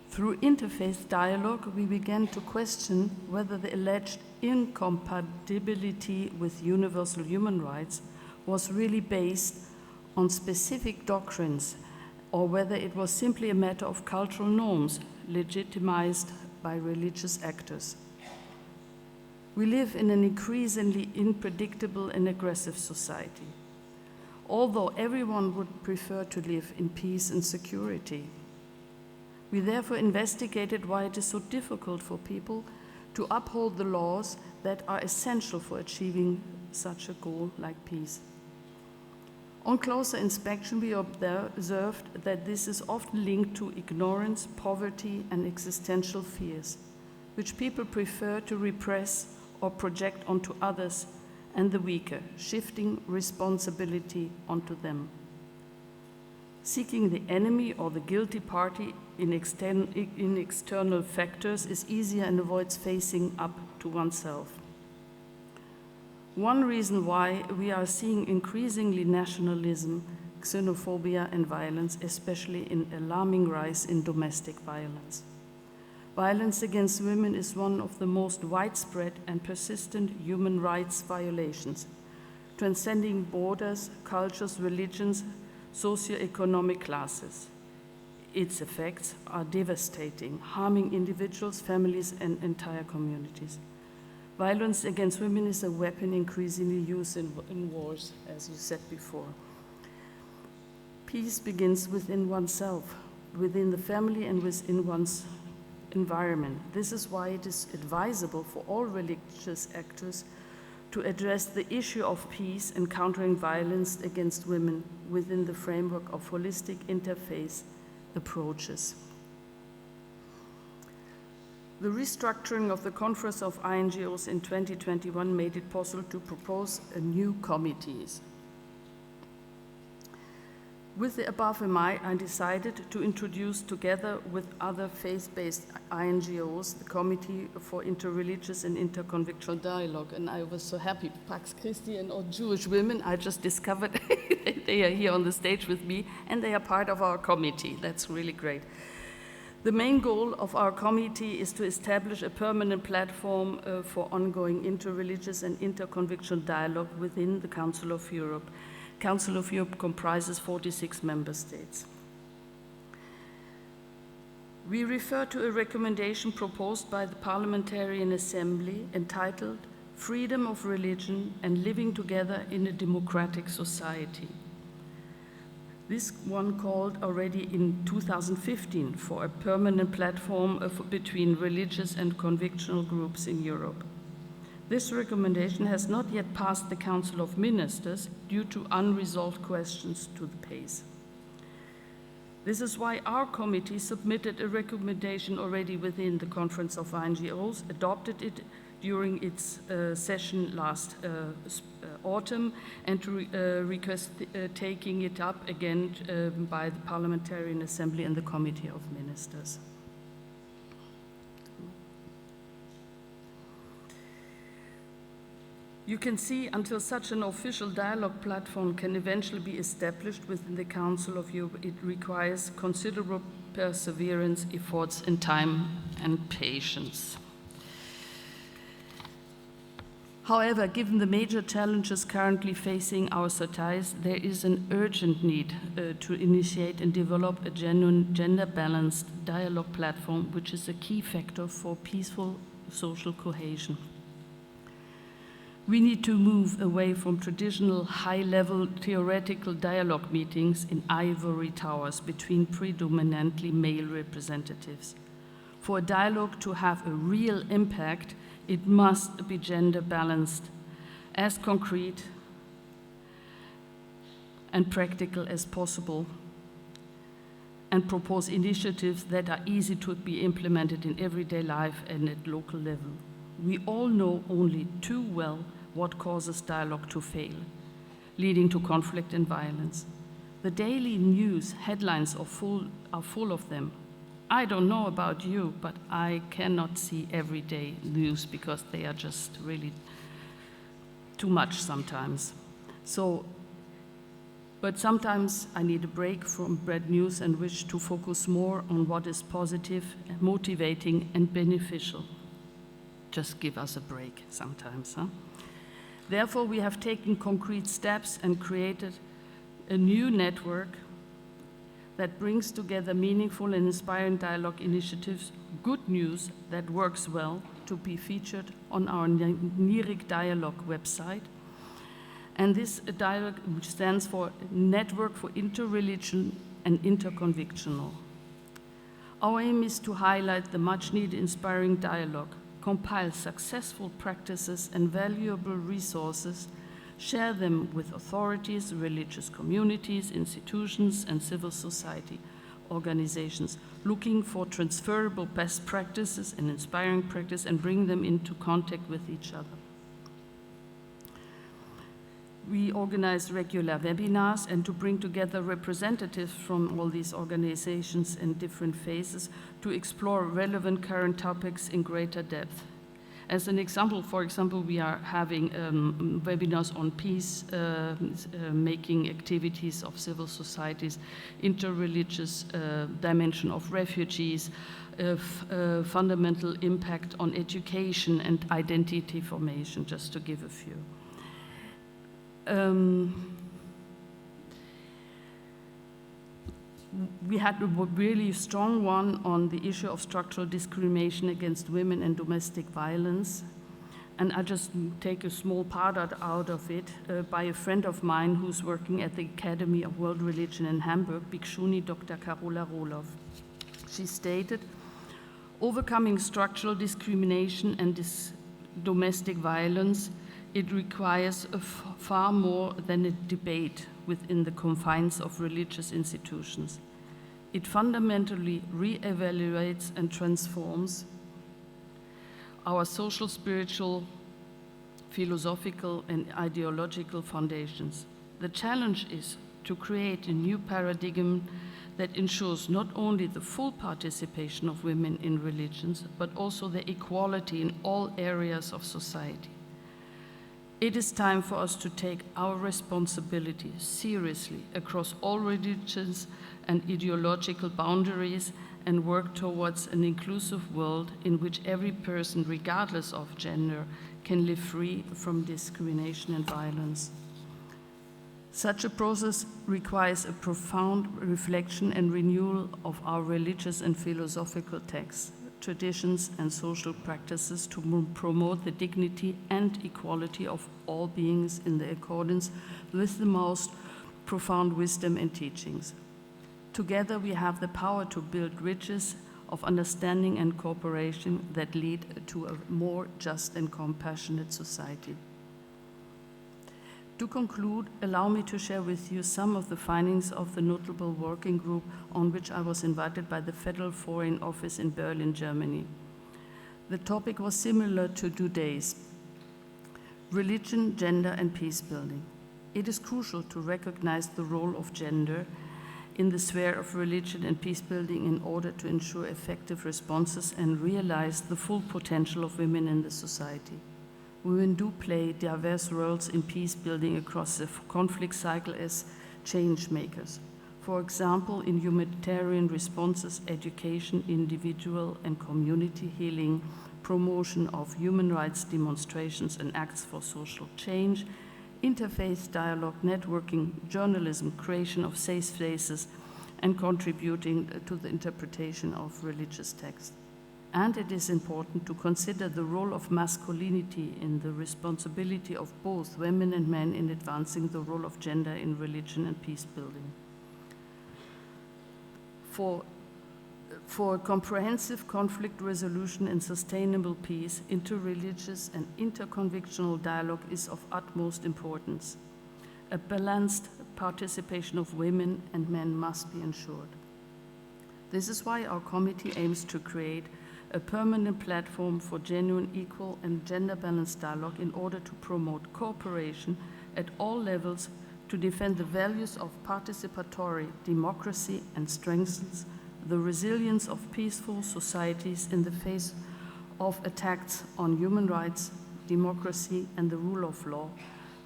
Through interfaith dialogue, we began to question whether the alleged incompatibility with universal human rights was really based on specific doctrines, or whether it was simply a matter of cultural norms legitimized by religious actors. We live in an increasingly unpredictable and aggressive society. Although everyone would prefer to live in peace and security, we therefore investigated why it is so difficult for people to uphold the laws that are essential for achieving such a goal like peace. On closer inspection, we observed that this is often linked to ignorance, poverty, and existential fears, which people prefer to repress or project onto others and the weaker, shifting responsibility onto them. Seeking the enemy or the guilty party in external factors is easier and avoids facing up to oneself. One reason why we are seeing increasingly nationalism, xenophobia, and violence, especially in alarming rise in domestic violence. Violence against women is one of the most widespread and persistent human rights violations, transcending borders, cultures, religions, socioeconomic classes. Its effects are devastating, harming individuals, families, and entire communities. Violence against women is a weapon increasingly used in wars, as you said before. Peace begins within oneself, within the family, and within one's environment. This is why it is advisable for all religious actors to address the issue of peace and countering violence against women within the framework of holistic interfaith approaches. The restructuring of the Conference of INGOs in 2021 made it possible to propose a new committees. With the above in mind, I decided to introduce, together with other faith-based INGOs, the Committee for Interreligious and Interconvictional Dialogue. And I was so happy, Pax Christi and all Jewish women, I just discovered they are here on the stage with me, and they are part of our committee. That's really great. The main goal of our committee is to establish a permanent platform for ongoing interreligious and interconvictional dialogue within the Council of Europe. Council of Europe comprises 46 member states. We refer to a recommendation proposed by the Parliamentarian Assembly entitled Freedom of Religion and Living Together in a Democratic Society. This one called already in 2015 for a permanent platform between religious and convictional groups in Europe. This recommendation has not yet passed the Council of Ministers due to unresolved questions to the pace. This is why our committee submitted a recommendation already within the Conference of INGOs, adopted it during its session last autumn, and to request taking it up again by the Parliamentarian Assembly and the Committee of Ministers. You can see until such an official dialogue platform can eventually be established within the Council of Europe, it requires considerable perseverance, efforts, and time and patience. However, given the major challenges currently facing our societies, there is an urgent need to initiate and develop a genuine gender-balanced dialogue platform, which is a key factor for peaceful social cohesion. We need to move away from traditional high-level theoretical dialogue meetings in ivory towers between predominantly male representatives. For a dialogue to have a real impact, it must be gender balanced, as concrete and practical as possible, and propose initiatives that are easy to be implemented in everyday life and at local level. We all know only too well what causes dialogue to fail, leading to conflict and violence. The daily news headlines are full of them. I don't know about you, but I cannot see everyday news because they are just really too much sometimes. So But sometimes I need a break from bad news and wish to focus more on what is positive, motivating, and beneficial. Just give us a break sometimes, huh? Therefore, we have taken concrete steps and created a new network that brings together meaningful and inspiring dialogue initiatives, good news that works well, to be featured on our NIRIC Dialogue website. And this dialogue, which stands for Network for Interreligion and Interconvictional. Our aim is to highlight the much-needed inspiring dialogue, compile successful practices and valuable resources, share them with authorities, religious communities, institutions, and civil society organizations, looking for transferable best practices and inspiring practice, and bring them into contact with each other. We organize regular webinars, and to bring together representatives from all these organizations in different phases to explore relevant current topics in greater depth. As an example, for example, we are having webinars on peace making activities of civil societies, interreligious dimension of refugees, fundamental impact on education and identity formation, just to give a few. We had a really strong one on the issue of structural discrimination against women and domestic violence. And I just take a small part out of it by a friend of mine who's working at the Academy of World Religion in Hamburg, Bhikshuni Dr. Carola Roloff. She stated, overcoming structural discrimination and domestic violence, it requires far more than a debate within the confines of religious institutions. It fundamentally re-evaluates and transforms our social, spiritual, philosophical, and ideological foundations. The challenge is to create a new paradigm that ensures not only the full participation of women in religions, but also their equality in all areas of society. It is time for us to take our responsibility seriously across all religions and ideological boundaries and work towards an inclusive world in which every person, regardless of gender, can live free from discrimination and violence. Such a process requires a profound reflection and renewal of our religious and philosophical texts, traditions, and social practices to promote the dignity and equality of all beings in the accordance with the most profound wisdom and teachings. Together we have the power to build bridges of understanding and cooperation that lead to a more just and compassionate society. To conclude, allow me to share with you some of the findings of the notable working group on which I was invited by the Federal Foreign Office in Berlin, Germany. The topic was similar to today's: religion, gender, and peace building. It is crucial to recognize the role of gender in the sphere of religion and peace building in order to ensure effective responses and realize the full potential of women in the society. Women do play diverse roles in peace building across the conflict cycle as change makers. For example, in humanitarian responses, education, individual and community healing, promotion of human rights demonstrations and acts for social change, interfaith dialogue, networking, journalism, creation of safe spaces, and contributing to the interpretation of religious texts. And it is important to consider the role of masculinity in the responsibility of both women and men in advancing the role of gender in religion and peace building. For comprehensive conflict resolution and sustainable peace, interreligious and interconvictional dialogue is of utmost importance. A balanced participation of women and men must be ensured. This is why our committee aims to create a permanent platform for genuine, equal, and gender-balanced dialogue in order to promote cooperation at all levels to defend the values of participatory democracy and strengthens the resilience of peaceful societies in the face of attacks on human rights, democracy, and the rule of law,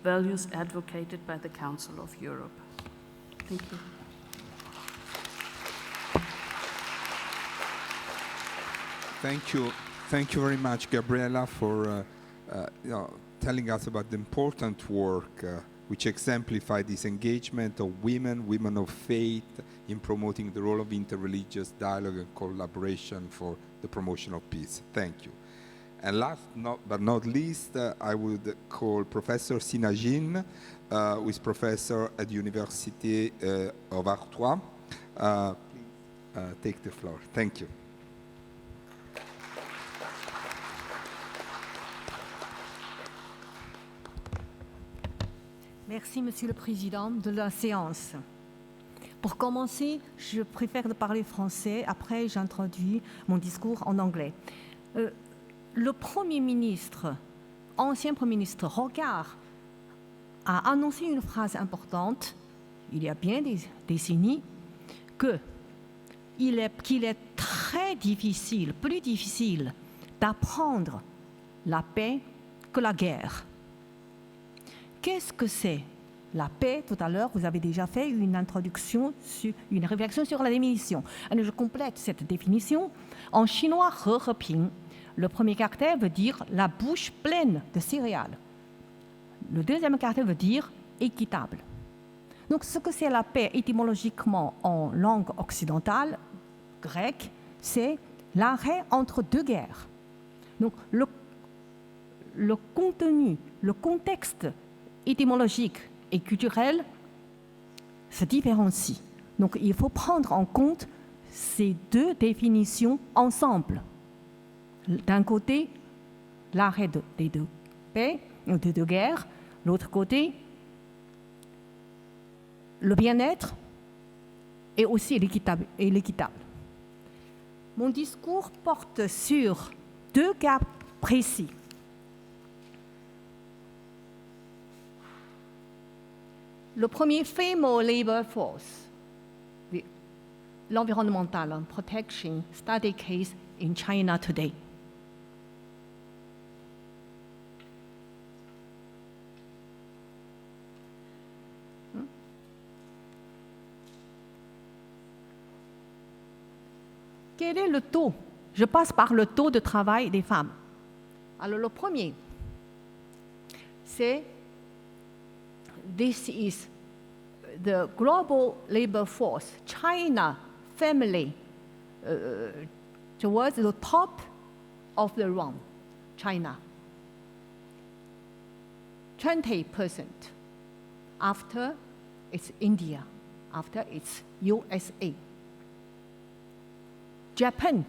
values advocated by the Council of Europe. Thank you. Thank you very much, Gabriela, for telling us about the important work which exemplify this engagement of women of faith, in promoting the role of interreligious dialogue and collaboration for the promotion of peace. Thank you. And last but not least, I would call Professor Sinajin, who is professor at the University of Artois. Please take the floor. Thank you. Merci, Monsieur le Président, de la séance. Pour commencer, je préfère de parler français. Après, j'introduis mon discours en anglais. Le Premier ministre, ancien Premier ministre Rocard, a annoncé une phrase importante, il y a bien des décennies, qu'il est très difficile, plus difficile, d'apprendre la paix que la guerre. Qu'est-ce que c'est la paix? Tout à l'heure, vous avez déjà fait une introduction, une réflexion sur la définition. Et je complète cette définition. En chinois, he, he, ping, le premier caractère veut dire la bouche pleine de céréales. Le deuxième caractère veut dire équitable. Donc, ce que c'est la paix étymologiquement en langue occidentale, grecque, c'est l'arrêt entre deux guerres. Donc, le contenu, le contexte étymologique et culturel se différencient. Donc, il faut prendre en compte ces deux définitions ensemble. D'un côté, l'arrêt des deux paix, des deux guerres. L'autre côté, le bien-être et aussi l'équitable. Mon discours porte sur deux cas précis. Le premier, female labor force, l'environnemental protection study case in China today. Quel est le taux? Je passe par le taux de travail des femmes. Alors le premier, c'est this is the global labor force, China family, towards the top of the rung, China. 20%. After it's India, after it's USA. Japan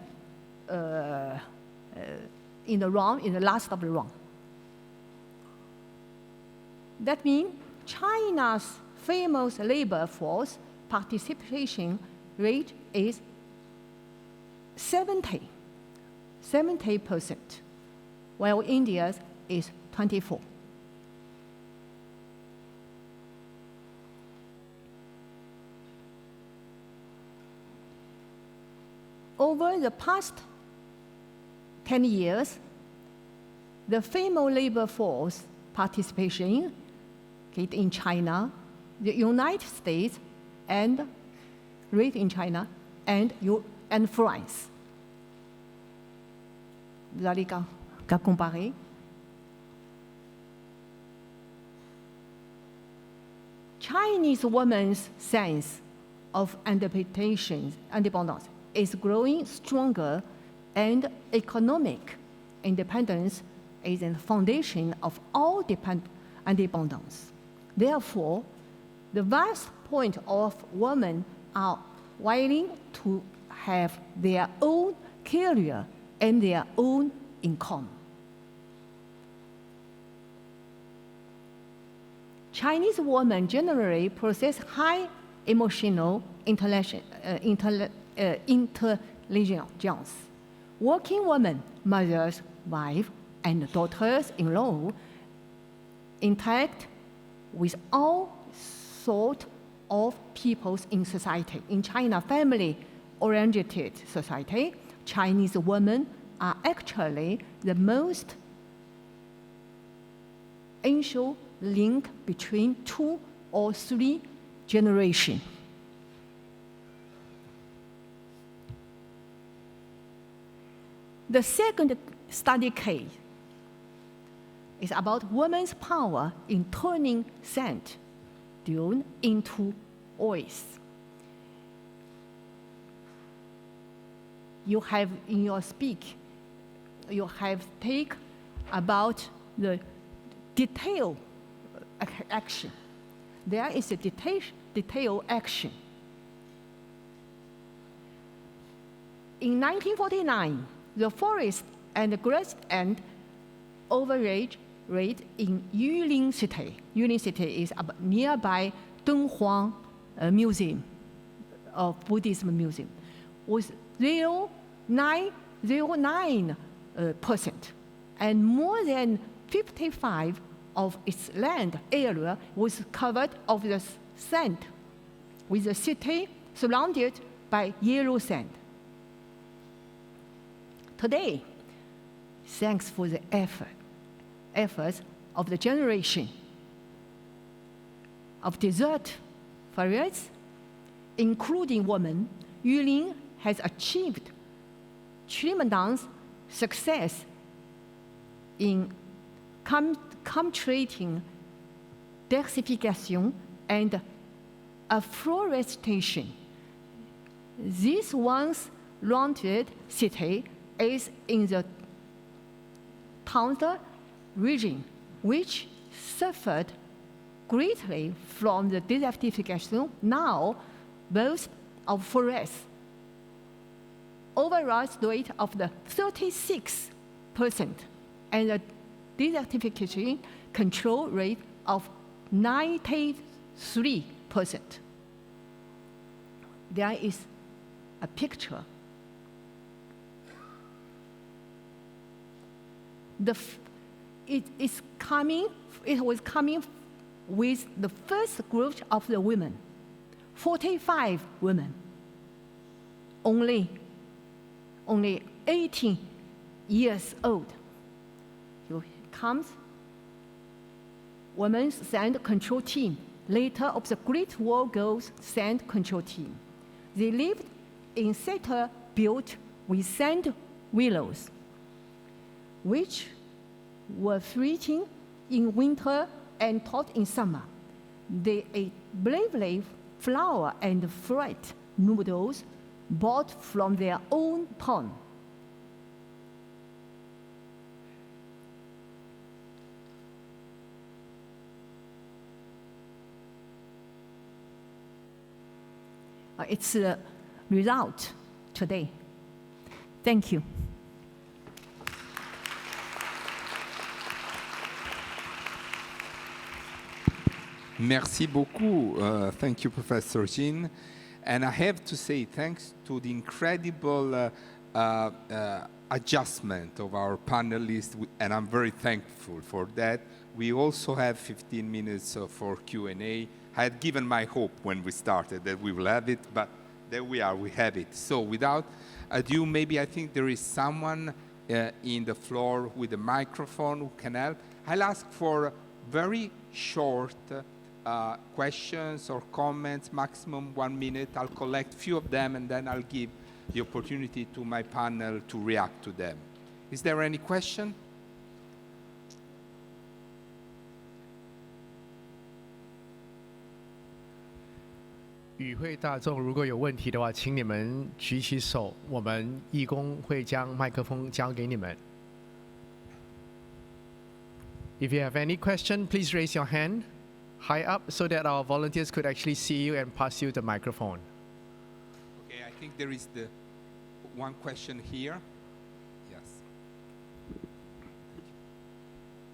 in the last of the rung. That means China's famous labor force participation rate is 70%, while India's is 24%. Over the past 10 years, the female labor force participation in China, the United States, and rate in China, and France. Vous allez qu'à comparer. Chinese women's sense of independence is growing stronger, and economic independence is the foundation of all independence. Therefore, the vast point of women are willing to have their own career and their own income. Chinese women generally possess high emotional intelligence. Working women, mothers, wives, and daughters-in-law interact with all sorts of peoples in society. In China, family-oriented society, Chinese women are actually the most essential link between two or three generation. The second study case is about women's power in turning sand dune into oils. You have in your speak, you have take about the detail action. There is a detail action. In 1949, the forest and grassland overage rate in Yulin City. Yulin City is nearby Dunhuang Museum, of Buddhism Museum, was 0.909%, and more than 55 of its land area was covered of the sand, with the city surrounded by yellow sand. Today, thanks for the efforts of the generation of desert warriors, including women, Yulin has achieved tremendous success in combating desertification and afforestation. This once wanted city is in the Tundra region, which suffered greatly from the desertification, now boasts of forests. Overall rate of the 36% and the desertification control rate of 93%. There is a picture. It was coming with the first group of the women, 45 women, only 18 years old. Here comes Women's Sand Control Team, later of the Great Wall Girls Sand Control Team. They lived in sector built with sand willows, which were freezing in winter and taught in summer. They ate bravely flour and fried noodles bought from their own pond. It's the result today. Thank you. Merci beaucoup. Thank you, Professor Jean. And I have to say thanks to the incredible adjustment of our panelists, and I'm very thankful for that. We also have 15 minutes for Q&A. I had given my hope when we started that we will have it, but there we are, we have it. So without ado, maybe I think there is someone in the floor with a microphone who can help. I'll ask for very short questions or comments, maximum 1 minute. I'll collect a few of them and then I'll give the opportunity to my panel to react to them. Is there any question? «与会大众如果有问题的话，请你们举起手，我们义工会将麦克风交给你们。If you have any question, please raise your hand high up so that our volunteers could actually see you and pass you the microphone. Okay, I think there is the one question here. Yes.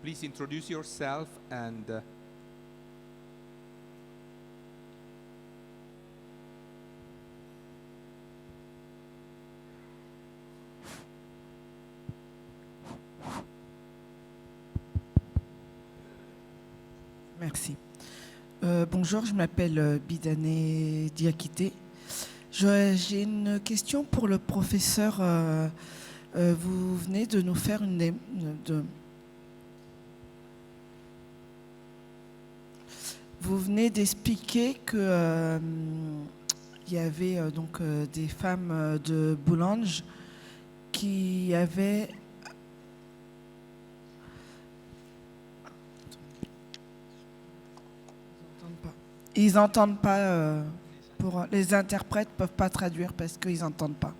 Please introduce yourself and Merci. Bonjour, je m'appelle Bidane Diakité. J'ai une question pour le professeur. Vous venez de nous faire vous venez d'expliquer que il y avait donc des femmes de Boulogne qui avaient ils n'entendent pas pour les interprètes peuvent pas traduire parce qu'ils n'entendent pas.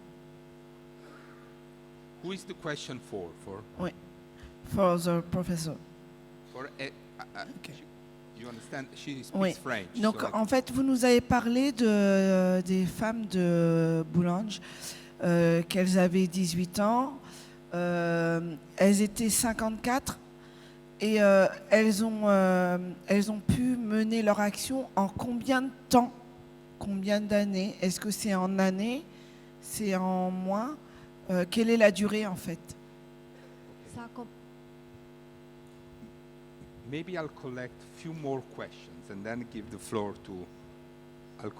Who is the question for? Oui. For the professor. Okay. You understand? She speaks Oui. French. Donc so en fait, vous nous avez parlé des femmes de Boulogne, qu'elles avaient 18 ans, elles étaient 54 et elles ont pu mener leur action en combien de temps, combien d'années? Est-ce que c'est en années, c'est en mois? Quelle est la durée en fait? Maybe I'll collect few more questions and then give the floor to. I'll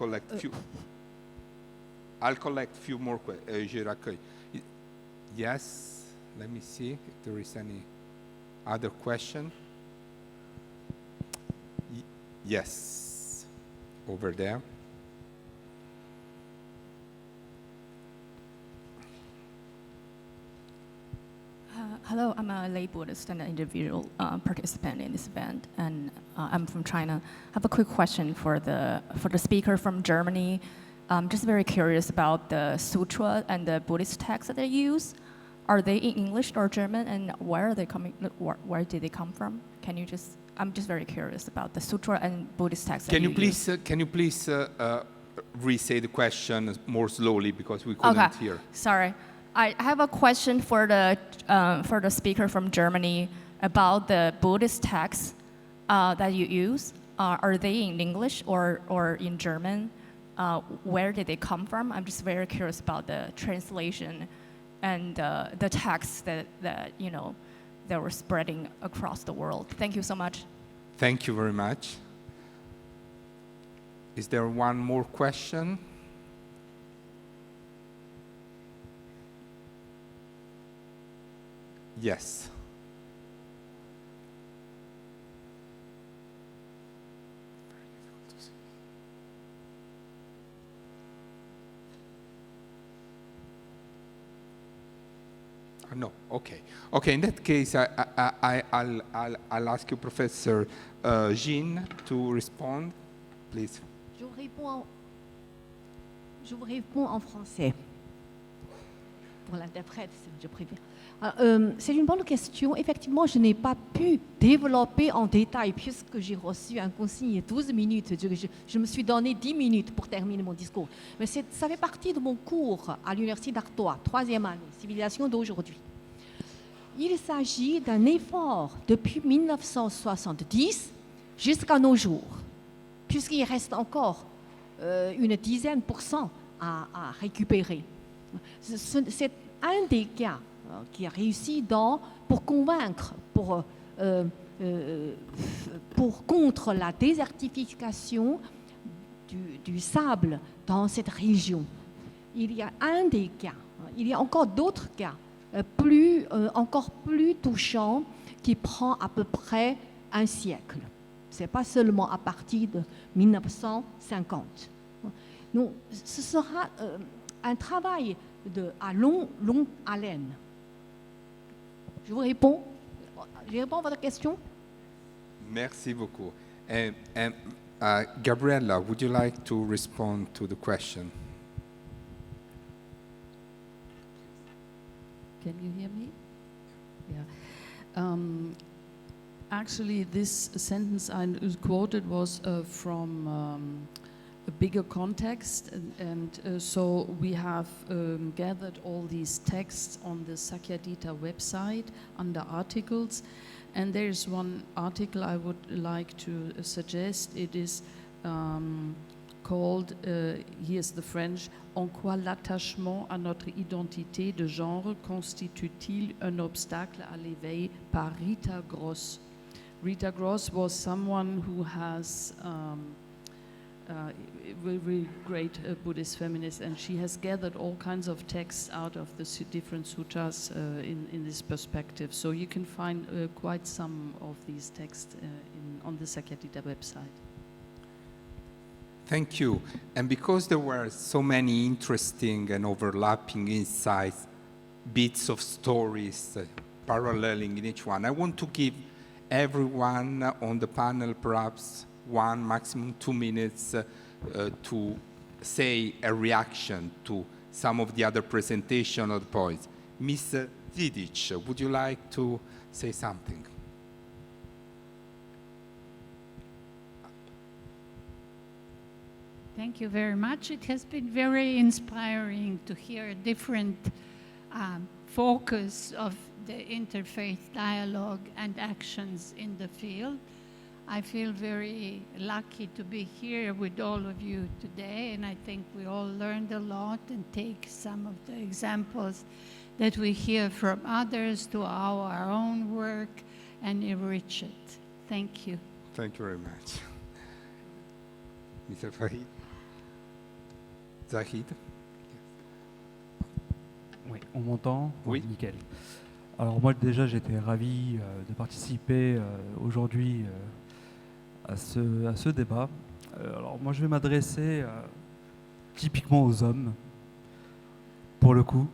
collect few more questions. Je raccueille. Yes. Let me see if there is any other question. Yes. Over there. Hello, I'm a lay Buddhist and an individual participant in this event, and I'm from China. I have a quick question for the speaker from Germany. I'm just very curious about the sutra and the Buddhist texts that they use. Are they in English or German, and where are they coming? Where did they come from? I'm just very curious about the sutra and Buddhist texts. Can you please re-say the question more slowly because we couldn't hear? Sorry. I have a question for the speaker from Germany about the Buddhist texts that you use. Are they in English or in German? Where did they come from? I'm just very curious about the translation and the texts that were spreading across the world. Thank you so much. Thank you very much. Is there one more question? Yes. No. Okay. Okay. In that case, I'll ask you, Professor Jean, to respond, please. Je vous réponds en français. Pour l'interprète, je préfère. C'est une bonne question. Effectivement, je n'ai pas pu développer en détail puisque j'ai reçu un consigne 12 minutes. Je me suis donné 10 minutes pour terminer mon discours. Mais ça fait partie de mon cours à l'Université d'Artois, 3e année, civilisation d'aujourd'hui. Il s'agit d'un effort depuis 1970 jusqu'à nos jours, puisqu'il reste encore une dizaine % à récupérer. C'est un des cas qui a réussi pour convaincre, contre la désertification du sable dans cette région. Il y a un des cas. Il y a encore d'autres cas encore plus touchants qui prend à peu près un siècle. Ce n'est pas seulement à partir de 1950. Donc, ce sera un travail à longue haleine. Je vous réponds. Je réponds à votre question. Merci beaucoup. Gabriella, would you like to respond to the question? Can you hear me? Yeah. Actually, this sentence I quoted was from a bigger context, and so we have gathered all these texts on the Sakyadhita website under articles, and there is one article I would like to suggest. It is called, here's the French, En quoi l'attachement à notre identité de genre constitue-t-il un obstacle à l'éveil, par Rita Gross. Rita Gross was someone who has very great Buddhist feminist, and she has gathered all kinds of texts out of the different sutras in this perspective. So you can find quite some of these texts on the Sakyadhita website. Thank you. And because there were so many interesting and overlapping insights, bits of stories paralleling in each one, I want to give everyone on the panel perhaps 1, maximum 2 minutes to say a reaction to some of the other presentation of the points. Ms. Zidic, would you like to say something? Thank you very much. It has been very inspiring to hear a different focus of the interfaith dialogue and actions in the field. I feel very lucky to be here with all of you today, and I think we all learned a lot and take some of the examples that we hear from others to our own work and enrich it. Thank you. Thank you very much. Mr. Fahid? Zahid? Oui, on m'entend? Oui. Nickel. Alors moi déjà j'étais ravi de participer aujourd'hui à ce débat. Alors moi je vais m'adresser typiquement aux hommes. Pour le coup,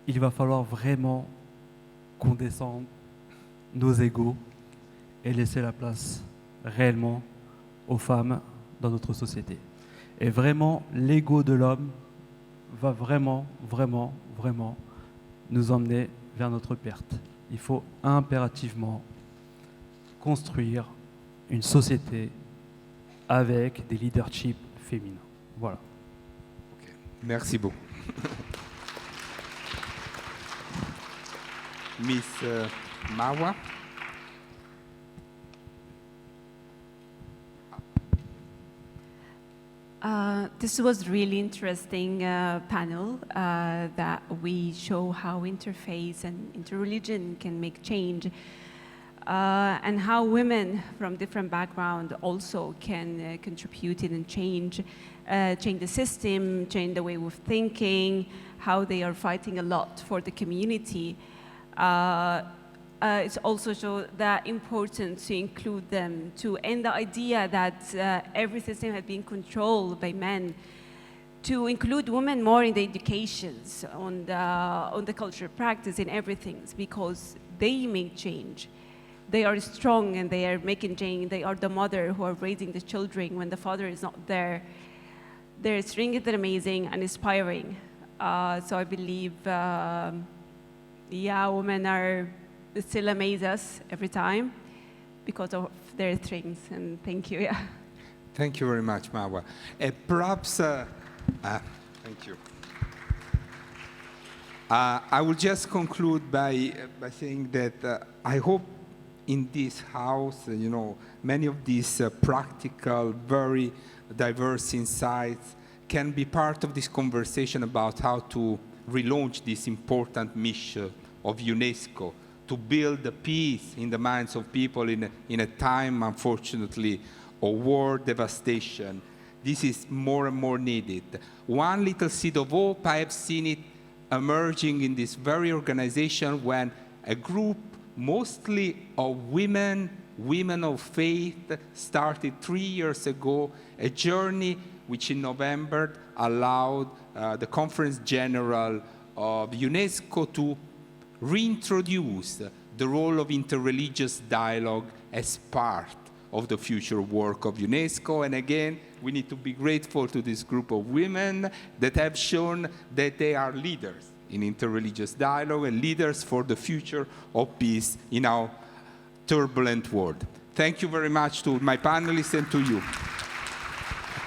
il va falloir vraiment qu'on descende nos égos et laisser la place réellement aux femmes dans notre société. Et vraiment, l'ego de l'homme va vraiment nous emmener vers notre perte. Il faut impérativement construire une société avec des leaderships féminins. Voilà. Okay. Merci beaucoup. Miss Mawa? This was really interesting panel that we show how interfaith and interreligion can make change and how women from different backgrounds also can contribute in and change the system, change the way of thinking, how they are fighting a lot for the community. It's also show that important to include them, to end the idea that every system has been controlled by men, to include women more in the educations, on the cultural practice, in everything, because they make change. They are strong and they are making change. They are the mother who are raising the children when the father is not there. Their strength is amazing and inspiring. So I believe, women are still amaze us every time because of their strengths, and thank you. Yeah. Thank you very much, Mawa. Perhaps, thank you. I will just conclude by saying that I hope in this house, many of these practical, very diverse insights can be part of this conversation about how to relaunch this important mission of UNESCO, to build the peace in the minds of people in a time, unfortunately, of war devastation. This is more and more needed. One little seed of hope, I have seen it emerging in this very organization when a group mostly of women of faith started 3 years ago, a journey which in November allowed the Conference General of UNESCO to reintroduce the role of interreligious dialogue as part of the future work of UNESCO. And again, we need to be grateful to this group of women that have shown that they are leaders in interreligious dialogue and leaders for the future of peace in our turbulent world. Thank you very much to my panelists and to you.